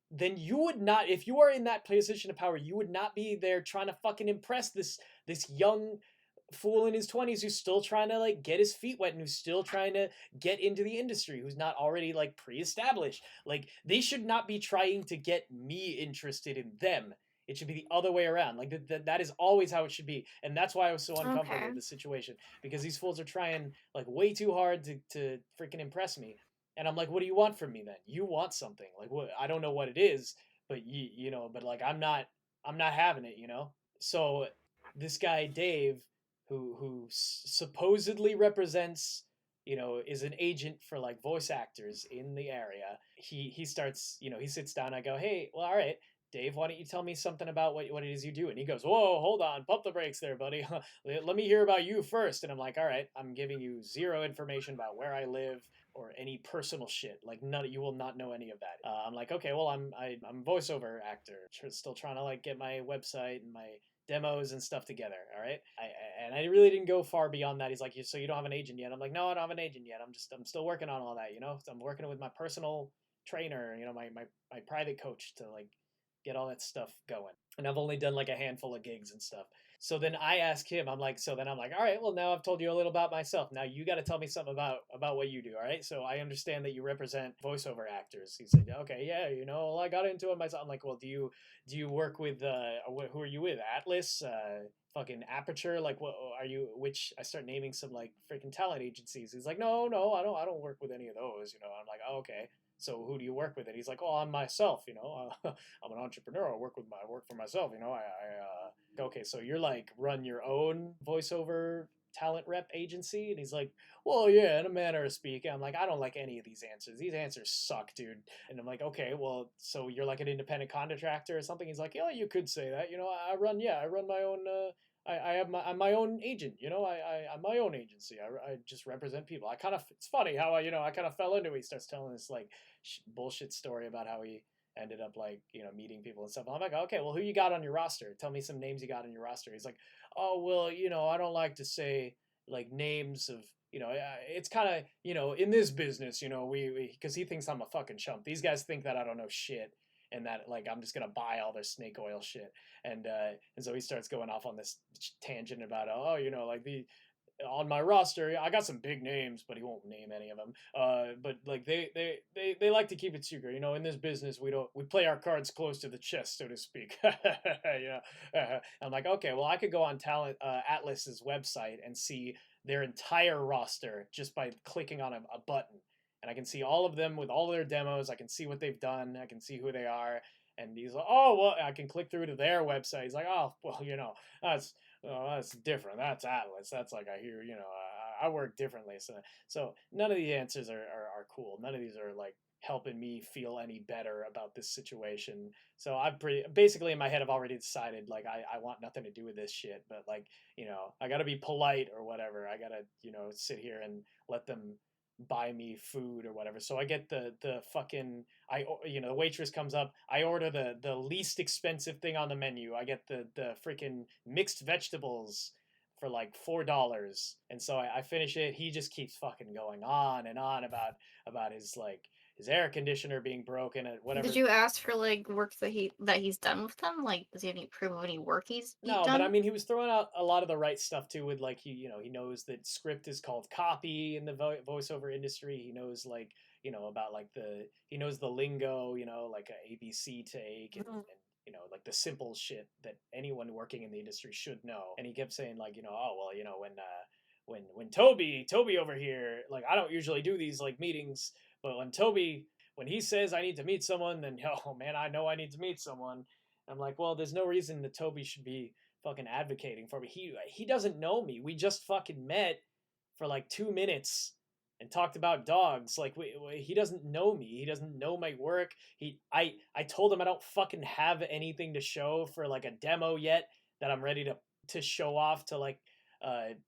Then you would not, if you are in that position of power, you would not be there trying to fucking impress this young fool in his 20s who's still trying to like get his feet wet and who's still trying to get into the industry, who's not already like pre-established. Like they should not be trying to get me interested in them. It should be the other way around. Like that is always how it should be. And that's why I was so uncomfortable Okay. with the situation, because these fools are trying like way too hard to freaking impress me. And I'm like, what do you want from me then? You want something. Like what, I don't know what it is, but you know, but like I'm not having it, you know? So this guy Dave, who supposedly represents, you know, is an agent for like voice actors in the area. He starts, you know, he sits down. I go, hey, well, all right, Dave, why don't you tell me something about what it is you do? And he goes, whoa, hold on, pump the brakes there, buddy. Let me hear about you first. And I'm like, all right, I'm giving you zero information about where I live or any personal shit. Like none, you will not know any of that. I'm like, okay, well, I'm a voiceover actor, still trying to like get my website and my demos and stuff together. All right. And I really didn't go far beyond that. He's like, so you don't have an agent yet? I'm like, no, I don't have an agent yet. I'm still working on all that, you know? I'm working with my personal trainer, you know, my private coach to like get all that stuff going. And I've only done like a handful of gigs and stuff. So then I ask him, I'm like, all right, well, now I've told you a little about myself. Now you got to tell me something about what you do. All right. So I understand that you represent voiceover actors. He said, okay, yeah, you know, well, I got into it myself. I'm like, well, do you work with, who are you with? Atlas, fucking Aperture? Like, what are you, which I start naming some like freaking talent agencies. He's like, no, I don't work with any of those, you know? I'm like, oh, okay. So who do you work with? And he's like, oh, I'm myself, you know, I'm an entrepreneur. I work for myself, you know, okay, so you're like run your own voiceover talent rep agency? And he's like, well, yeah, in a manner of speaking. I'm like, I don't like any of these answers. These answers suck, dude. And I'm like, okay, well, so you're like an independent contractor or something? He's like, yeah, you could say that. You know, I run my own, I'm my own agent, you know. I'm my own agency. I just represent people. It's funny how I kind of fell into it. He starts telling this like bullshit story about how he ended up like, you know, meeting people and stuff. I'm like, okay, well, who you got on your roster? Tell me some names you got on your roster. He's like, oh, well, you know, I don't like to say like names of, you know, it's kind of, you know, in this business, you know, we because he thinks I'm a fucking chump. These guys think that I don't know shit, and that like I'm just gonna buy all their snake oil shit. And so he starts going off on this tangent about, oh, you know, like on my roster, I got some big names, but he won't name any of them. But like they like to keep it secret. You know, in this business, we play our cards close to the chest, so to speak. Yeah. I'm like, okay, well, I could go on Talent Atlas's website and see their entire roster just by clicking on a button, and I can see all of them with all their demos. I can see what they've done. I can see who they are. And he's like, oh, well, I can click through to their website. He's like, oh, well, you know, that's different. That's Atlas. That's like I hear, you know, I work differently. So none of the answers are cool. None of these are like helping me feel any better about this situation. So I'm basically in my head, I've already decided like I want nothing to do with this shit. But like, you know, I got to be polite or whatever. I got to, you know, sit here and let them buy me food or whatever. So I get the fucking, the waitress comes up. I order the least expensive thing on the menu. I get the freaking mixed vegetables for like $4. And so I finish it. He just keeps fucking going on and on about his like his air conditioner being broken and whatever. Did you ask for like work that he's done with them? Like, does he have any proof of any work he's No, done? but I mean, he was throwing out a lot of the right stuff too. With like he knows that script is called copy in the voiceover industry. He knows like about like he knows the lingo. You know, like a ABC take and you know, like the simple shit that anyone working in the industry should know. And he kept saying like, oh well, you know, when Toby over here, like I don't usually do these like meetings, but when he says I need to meet someone, then oh man, I know I need to meet someone. I'm like, well, there's no reason that Toby should be fucking advocating for me. He doesn't know me. We just fucking met for like 2 minutes and talked about dogs. Like he doesn't know me. He doesn't know my work. I told him I don't fucking have anything to show for like a demo yet that I'm ready to show off to like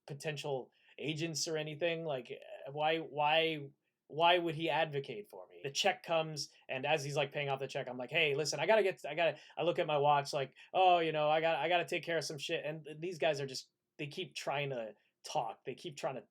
potential agents or anything. Like why would he advocate for me? The check comes, and as he's like paying off the check, I'm like, hey, listen, I look at my watch like, oh, you know, I gotta take care of some shit. And these guys are they keep trying to talk. They keep trying to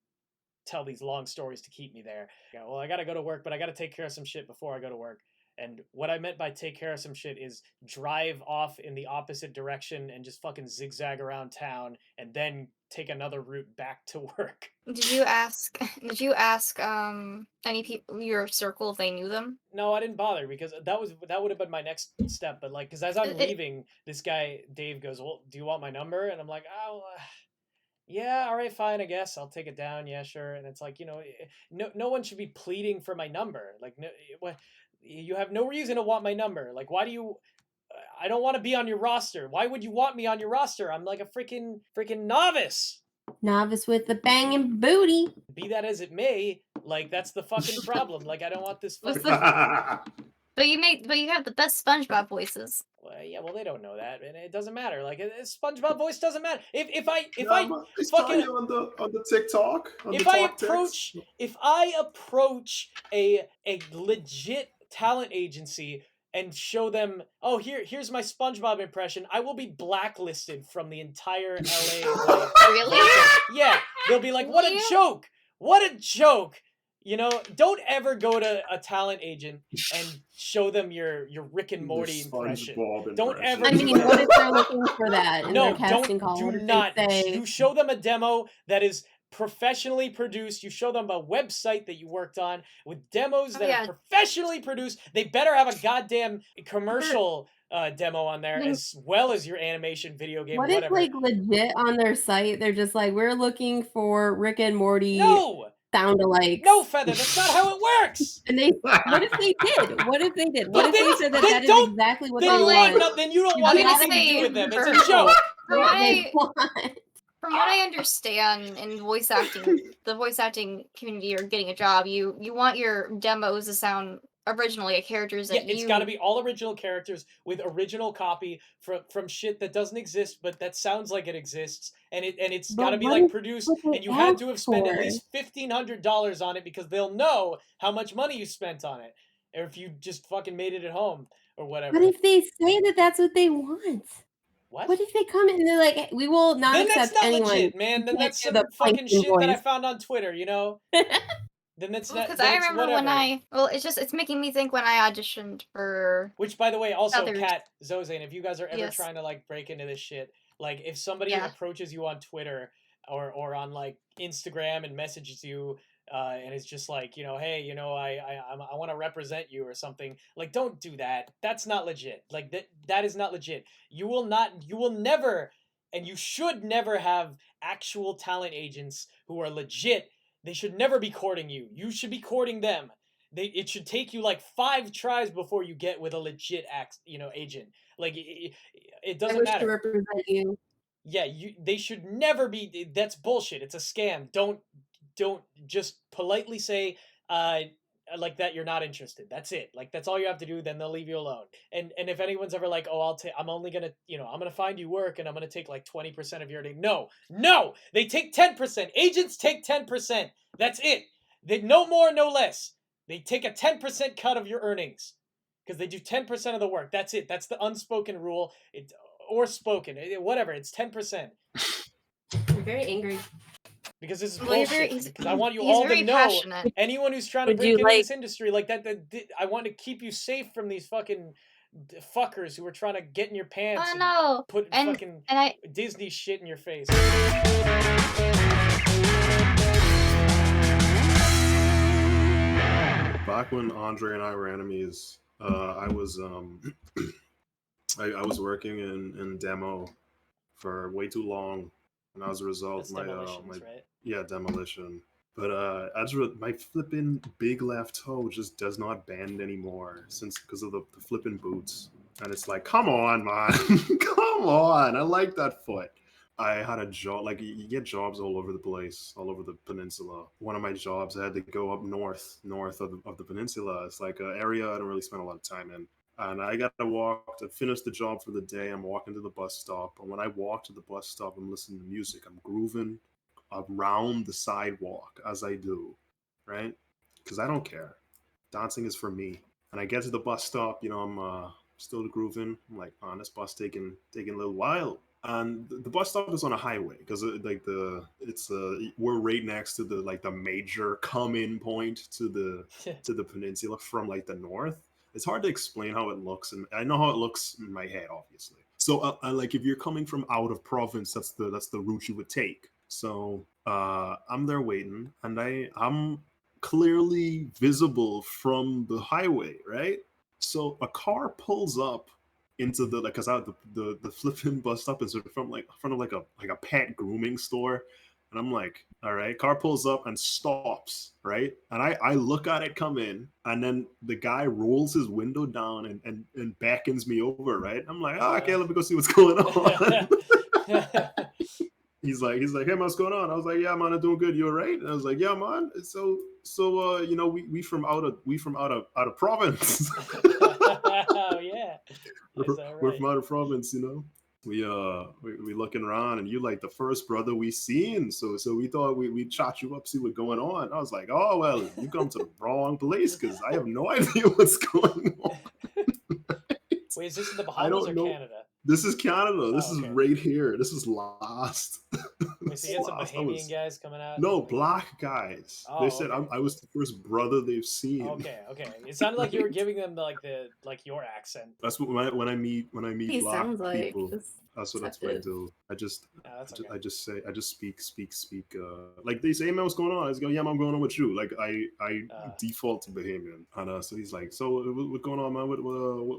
tell these long stories to keep me there. Well, I gotta go to work, but I gotta take care of some shit before I go to work. And what I meant by take care of some shit is drive off in the opposite direction and just fucking zigzag around town and then take another route back to work. Did you ask? Did you ask any people your circle if they knew them? No, I didn't bother because that would have been my next step. But like, because as I'm It- leaving, this guy Dave goes, "Well, do you want my number?" And I'm like, "Oh, yeah, all right, fine, I guess I'll take it down. Yeah, sure." And it's like, no one should be pleading for my number. Like, no, you have no reason to want my number. Like, why do you? I don't want to be on your roster. Why would you want me on your roster? I'm like a freaking novice. Novice with the banging booty. Be that as it may, like that's the fucking problem. Like I don't want this What's fucking. But you have the best SpongeBob voices. Well, yeah, well they don't know that, and it doesn't matter. Like SpongeBob voice doesn't matter. If I it's fucking on the TikTok. if I approach a legit talent agency and show them, oh, here's my SpongeBob impression, I will be blacklisted from the entire LA. Like, Really? yeah, they'll be like, what a joke! What a joke! Don't ever go to a talent agent and show them your Rick and Morty impression. Don't ever. I mean, what if they're looking for that in their casting call? Do not. You show them a demo that is professionally produced. You show them a website that you worked on with demos that are professionally produced. They better have a goddamn commercial demo on there as well as your animation, video game, what whatever. if, like, legit on their site, they're just like, we're looking for Rick and Morty. No. Sound-alike. No, Feather, that's not how it works. And what if they did? What if they did? What if they said that is exactly what they want? Then you don't want anything to do with them. It's a joke. From what I understand in voice acting, the voice acting community or getting a job, you want your demos to sound originally like characters that it's got to be all original characters with original copy from shit that doesn't exist but that sounds like it exists, and it's got to be like produced, and you had to have spent at least $1,500 on it because they'll know how much money you spent on it, or if you just fucking made it at home or whatever. What if they say that that's what they want? What if they come in and they're like, we will not accept anyone? Legit, man. Then that's some fucking shit that I found on Twitter, Then that's not. Because I remember when it's making me think when I auditioned for. Which, by the way, also, Kat, Zozane, if you guys are ever trying to like break into this shit, like if somebody approaches you on Twitter or on like Instagram and messages you, and it's just like, hey, I want to represent you or something, like don't do that. That's not legit. Like that is not legit. You will never, and you should never have actual talent agents who are legit. They should never be courting you. You should be courting them. It should take you like 5 tries before you get with a legit agent. Like it doesn't matter. To represent you. Yeah, they should never be. That's bullshit. It's a scam. Don't just politely say like that you're not interested. That's it. Like that's all you have to do. Then they'll leave you alone. And if anyone's ever like, oh, I'm only gonna I'm gonna find you work and I'm gonna take like 20% of your day. No, they take 10%. Agents take 10%. That's it. They no more, no less. They take a 10% cut of your earnings because they do 10% of the work. That's it. That's the unspoken rule. Or spoken, whatever. It's 10%. You're very angry. Because this is bullshit. Because I want you all to know, passionate. Anyone who's trying to break into this industry like that, I want to keep you safe from these fucking fuckers who are trying to get in your pants and put fucking Disney shit in your face. Back when Andre and I were enemies, I was I was working in demo for way too long. And as a result, demolition. But my flipping big left toe just does not bend anymore because of the flipping boots. And it's like, come on, man, come on! I like that foot. I had a job, like you get jobs all over the place, all over the peninsula. One of my jobs, I had to go up north of the peninsula. It's like an area I don't really spend a lot of time in. And I got to finish the job for the day. I'm walking to the bus stop. And when I walk to the bus stop, I'm listening to music. I'm grooving around the sidewalk as I do, right? Because I don't care. Dancing is for me. And I get to the bus stop, I'm still grooving. I'm like, this bus taking a little while. And the bus stop is on a highway because we're right next to the major come-in point to the peninsula from like the north. it's hard to explain how it looks, and I know how it looks in my head, obviously. So, like, if you're coming from out of province, that's the route you would take. So, I'm there waiting, and I'm clearly visible from the highway, right? So a car pulls up into the like, cause I the flipping bus stop is from like in front of like a pet grooming store, and I'm like, all right, car pulls up and stops, right? And I look at it come in, and then the guy rolls his window down and beckons me over, right? I'm like, oh, okay, let me go see what's going on. He's like, hey man, what's going on? I was like, yeah man, I'm doing good. You all right? And I was like, yeah man. So you know, we from out of province. Oh yeah. Is that We're right? from out of province, you know. We looking around, and you like the first brother we seen. So we thought we'd chat you up, see what's going on. I was like, oh well, you come to the wrong place, because I have no idea what's going on. Wait, is this in the I Bahamas don't or know. Canada? This is Canada. This Oh, is okay. right here. This is last. Wait, so you had some Bahamian guys coming out? No, Like, black guys. oh, They said okay. I was the first brother they've seen. Okay. It sounded like you were giving them like your accent. That's what when I meet He black sounds like people. just That's what I deceptive. do. Oh, that's okay. I just speak. Like they say, hey man, what's going on? I just go, yeah, man, I'm going on with you. Like I default to Bahamian, and so he's like, so what's going on, man?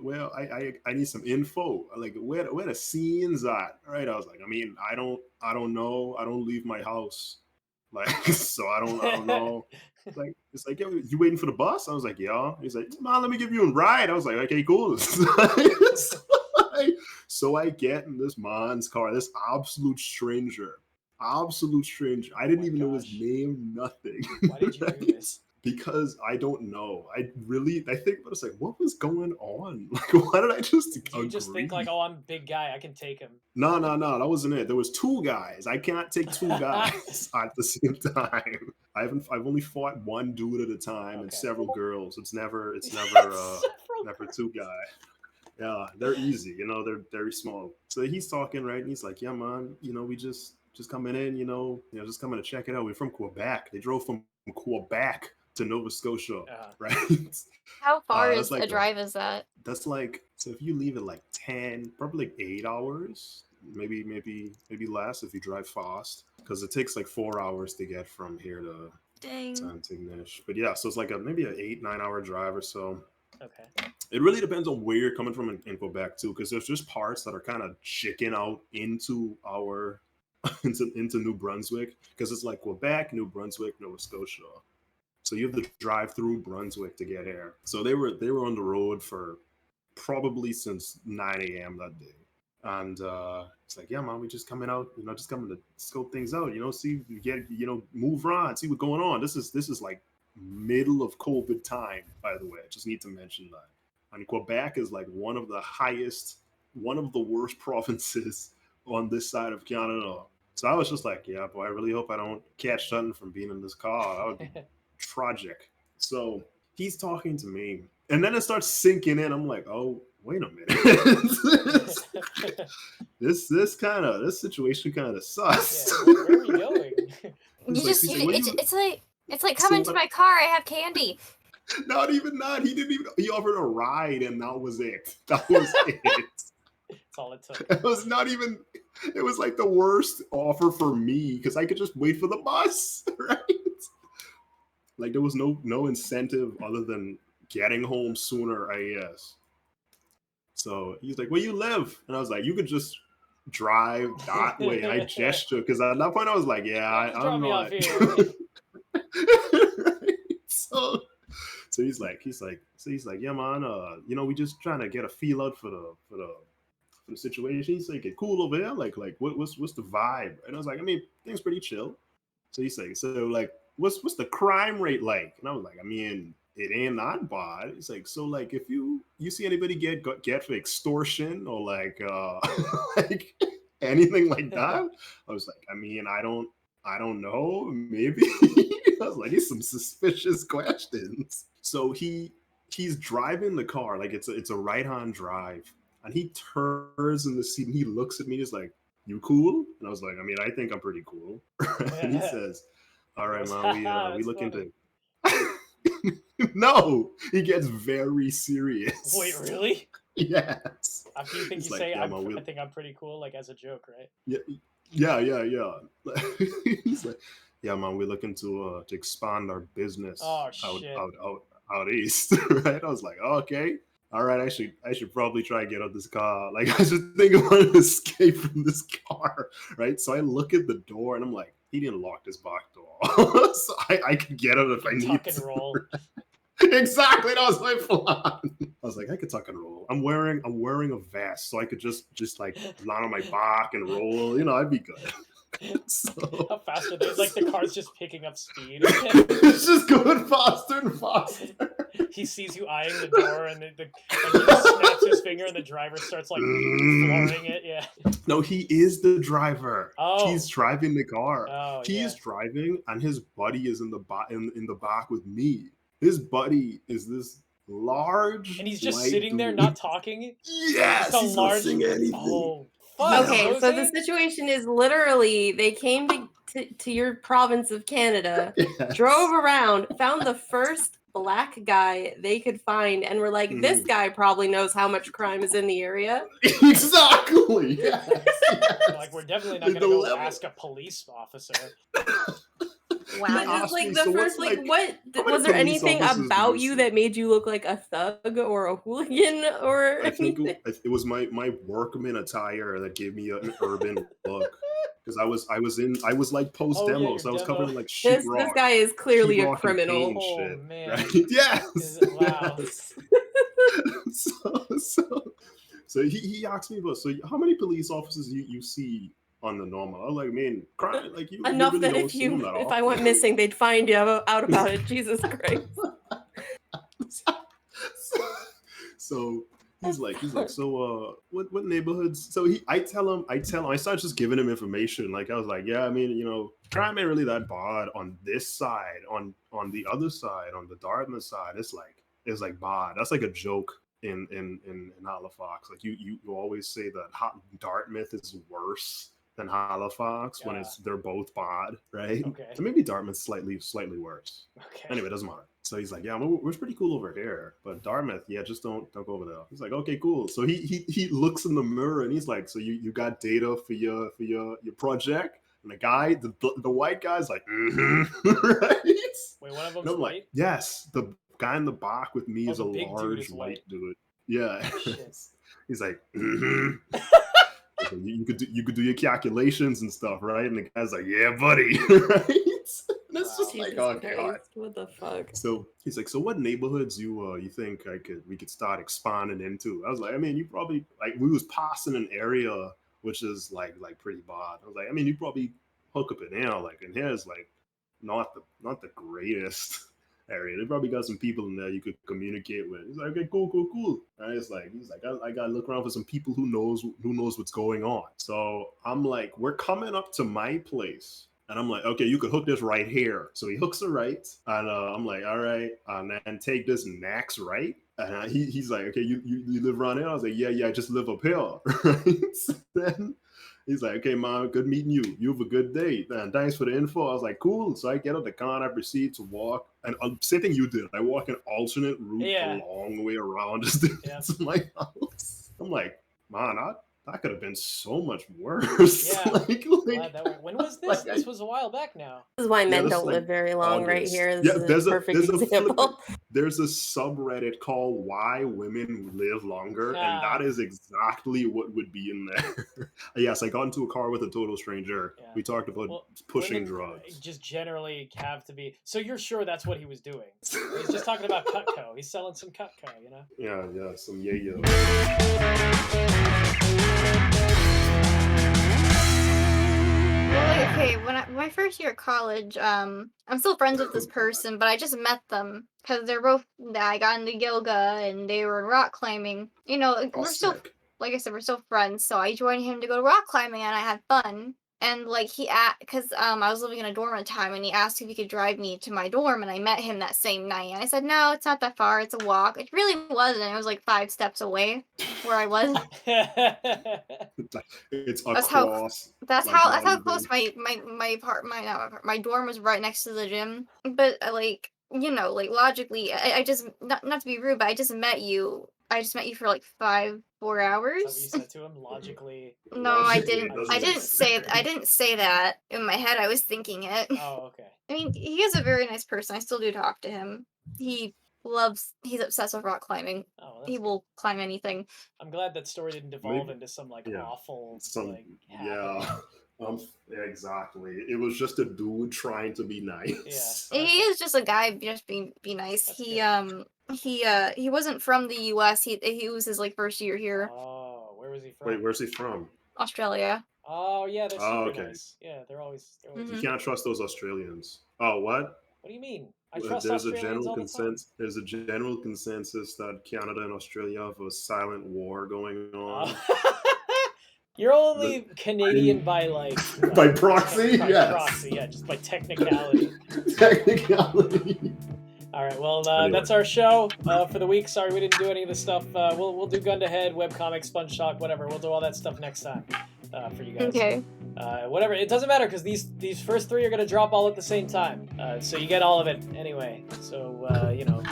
Well, I need some info. Like where the scenes at? Right? I was like, I mean, I don't know. I don't leave my house. Like so I don't know. Like it's like, yo, you waiting for the bus? I was like, yeah. He's like, man, let me give you a ride. I was like, okay, cool. So I get in this man's car, this absolute stranger. I didn't my even know his gosh. name, nothing. Why did you do this? Because I don't know. I think about it's like, what was going on? Like, why did I just Do you just think like, agree? oh, I'm a big guy, I can take him? No, that wasn't it. There was two guys. I can't take two guys at the same time. I've only fought one dude at a time and Okay. several girls. It's never Several never two guys. Yeah, they're easy, you know, they're very small. So he's talking, right? And he's like, yeah, man, you know, we just coming in, just coming to check it out. We're from Quebec. They drove from Quebec to Nova Scotia, right? How far That's is like a drive is that? that's like, so if you leave at like 10, probably like 8 hours, maybe less if you drive fast, because it takes like 4 hours to get from here to Dang. Tignish. But yeah, so it's like maybe an 8-9 hour drive or so. Okay. It really depends on where you're coming from in Quebec too, because there's just parts that are kind of chicken out into our into New Brunswick, because it's like Quebec, New Brunswick, Nova Scotia. So you have to drive through Brunswick to get here. So they were on the road for probably since 9 a.m. that day. And it's like, yeah, man, we just coming out, just coming to scope things out, see, move around, see what's going on. This is like middle of COVID time, by the way. I just need to mention that. And Quebec is like one of the worst provinces on this side of Canada. So I was just like, yeah, boy, I really hope I don't catch something from being in this car. That would be tragic. So he's talking to me, and then it starts sinking in. I'm like, oh, wait a minute. this situation kind of sus. Yeah, where are we going? It's like come into my car. I have candy. Not even that. He offered a ride, and that was it. That was it. That's all it took. It was not even. It was like the worst offer for me, because I could just wait for the bus, right? Like there was no incentive other than getting home sooner, I guess. So he's like, "Where you live?" And I was like, "You could just drive that way." And I gestured, because at that point I was like, "Yeah, just I'm drop me not." off here. Right? So he's like, "Yeah, man. We just trying to get a feel out for the situation." He's like, "It cool over there? Like what's the vibe?" And I was like, "I mean, things pretty chill." So he's like, "So like, what's the crime rate like?" And I was like, "I mean, it ain't that bad." He's like, "So like, if you see anybody get for extortion or like like anything like that?" I was like, "I mean, I don't know, maybe." I was like, "These some suspicious questions." So he's driving the car, like it's a right-hand drive, and he turns in the seat and he looks at me. He's like, "You cool?" And I was like, "I mean, I think I'm pretty cool." And he says, "All right, man, we look into." No, he gets very serious. Wait, really? Yes. After you think He's you like, say, yeah, man, I think I'm pretty cool, like as a joke, right? yeah. He's like, yeah, man, we're looking to expand our business Oh out shit. out east, right? I was like, okay, all right, I should probably try to get out this car. Like, I should think I want to escape from this car, right? So I look at the door and I'm like, he didn't lock this back door, so I can get out if I need Tuck and to. roll. Exactly, that was my plan. I was like, I could tuck and roll. I'm wearing a vest, so I could just like lie on my back and roll. You know, I'd be good. So, How fast are they? Like the car's just picking up speed. it's just going faster and faster. He sees you eyeing the door, and and he just snaps his finger, and the driver starts like flooring it. Yeah. No, he is the driver. Oh. He's driving the car. Oh, He's yeah. driving, and his buddy is in the back with me. His buddy is this large, And he's just white sitting there, dude. not talking. Yes, Just a he's large. not saying anything. Oh, fuck. Okay, so the Rosie? situation is literally they came to your province of Canada, Yes. drove around, found the first black guy they could find, and were like, this guy probably knows how much crime is in the area. Exactly. Yes. Like, we're definitely not The gonna go level. ask a police officer. But He just asked like me, the so first, what's, like, like, what how many was there police anything officers do about you you see? that made you look like a thug or a hooligan or I think anything? it was my workman attire that gave me an urban look. Because I was like post Oh, yeah, demo, your so I was demo. covered in like This sheetrock. guy is clearly a sheetrock and criminal. paint Oh, shit, man. right? Yes. Wow. Yes. So he asked me about, so how many police officers you see on the normal? I was like, man, crime, like you Enough really that don't if see them that I often. went missing, they'd find you out about it. Jesus Christ. So he's like, so what neighborhoods? So I started just giving him information. Like I was like, yeah, I mean, you know, crime ain't really that bad on this side. On the other side, on the Dartmouth side, it's like bad. That's like a joke in Halifax. Like you always say that Dartmouth is worse than Halifax when they're both bad, right? Okay. So maybe Dartmouth's slightly worse. Okay. Anyway, it doesn't matter. So he's like, yeah, we're pretty cool over here, but Dartmouth, yeah, just don't go over there. He's like, okay, cool. So he looks in the mirror and he's like, so you got data for your project? And the guy, the white guy's like, right? Wait, one of them's And I'm white? like, yes, the guy in the back with me Oh, is the a big dude large is white white. dude. Yeah. Shit. He's like, you could do your calculations and stuff, right? And the guy's like, yeah, buddy, right? And it's just like, oh god, what the fuck? so he's like, so what neighborhoods you think we could start expanding into? I was like, I mean, you probably, like, we was passing an area which is like pretty bad. I was like, I mean, you probably hook up in here, like, and here's like not the greatest area. They probably got some people in there you could communicate with. He's like, okay, cool. And he's like, I gotta look around for some people who knows what's going on. So I'm like, we're coming up to my place. And I'm like, okay, you could hook this right here. So he hooks it right. And I'm like, all right, and then take this next right. And he's like, okay, you live around here? I was like, yeah, I just live up here. Right? So then he's like, okay, man, good meeting you. You have a good day. And thanks for the info. I was like, cool. So I get out the car and I proceed to walk. And same thing you did. I walk an alternate route a long way around just to get to my house. I'm like, man, that could have been so much worse. Yeah. When was this? Like, this was a while back now. This is why men don't live very long right here. This is a perfect example. There's a subreddit called Why Women Live Longer, and that is exactly what would be in there. Yes, I got into a car with a total stranger. Yeah. We talked about pushing drugs. Just generally have to be. So you're sure that's what he was doing? He's just talking about Cutco. He's selling some Cutco, you know? Yeah, some yayo. Well, okay, when my first year at college, I'm still friends with this person, but I just met them because I got into yoga and they were rock climbing. You know, we're still, like I said, we're still friends. So I joined him to go rock climbing and I had fun. And like because I was living in a dorm at the time, and he asked if he could drive me to my dorm, and I met him that same night. And I said, no, it's not that far. It's a walk. It really wasn't. It was like 5 steps away where I was. It's across. That's how close my dorm was right next to the gym. But like you know, like logically, I just not to be rude, but I just met you. I just met you for like 4 hours. Is that what you said to him? Logically. No, I Logically, didn't. it doesn't I make didn't say. sense. I didn't say that. In my head, I was thinking it. Oh, okay. I mean, he is a very nice person. I still do talk to him. He's obsessed with rock climbing. Oh, well, He that's good. will climb anything. I'm glad that story didn't devolve into some like yeah. awful like Yeah. habit. Yeah, exactly. It was just a dude trying to be nice. Yeah. He is just a guy, just be nice. That's He wasn't from the U.S. He was his like first year here, Oh, where was he from? Wait, where's he from? Australia. Oh, yeah, they're super Oh, okay. nice. Yeah, they're always. Mhm. You can't trust those Australians. Oh, what? What do you mean? I trust There's a Australians general all the time. consensus. There's a general consensus that Canada and Australia have a silent war going on. You're only Canadian by like By proxy, by yes. proxy, yeah, just by technicality. Technicality. All right, well, Anyway. that's our show for the week. Sorry we didn't do any of this stuff. We'll do Gun to Head, webcomic, Sponge Shock, whatever. We'll do all that stuff next time for you guys. Okay. Whatever. It doesn't matter because these first three are gonna drop all at the same time, so you get all of it anyway. So you know,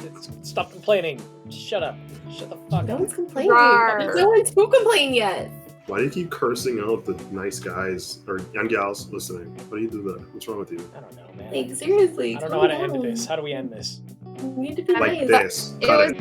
stop complaining. Shut up. Shut the fuck No up. one's complaining. Rawr. There's no one to complain yet. Why do you keep cursing out the nice guys and gals listening? Why do you do that? What's wrong with you? I don't know, man. Like seriously. I don't know how to calm end down. this. How do we end this? We need to be Like nice. this. It Cut was it.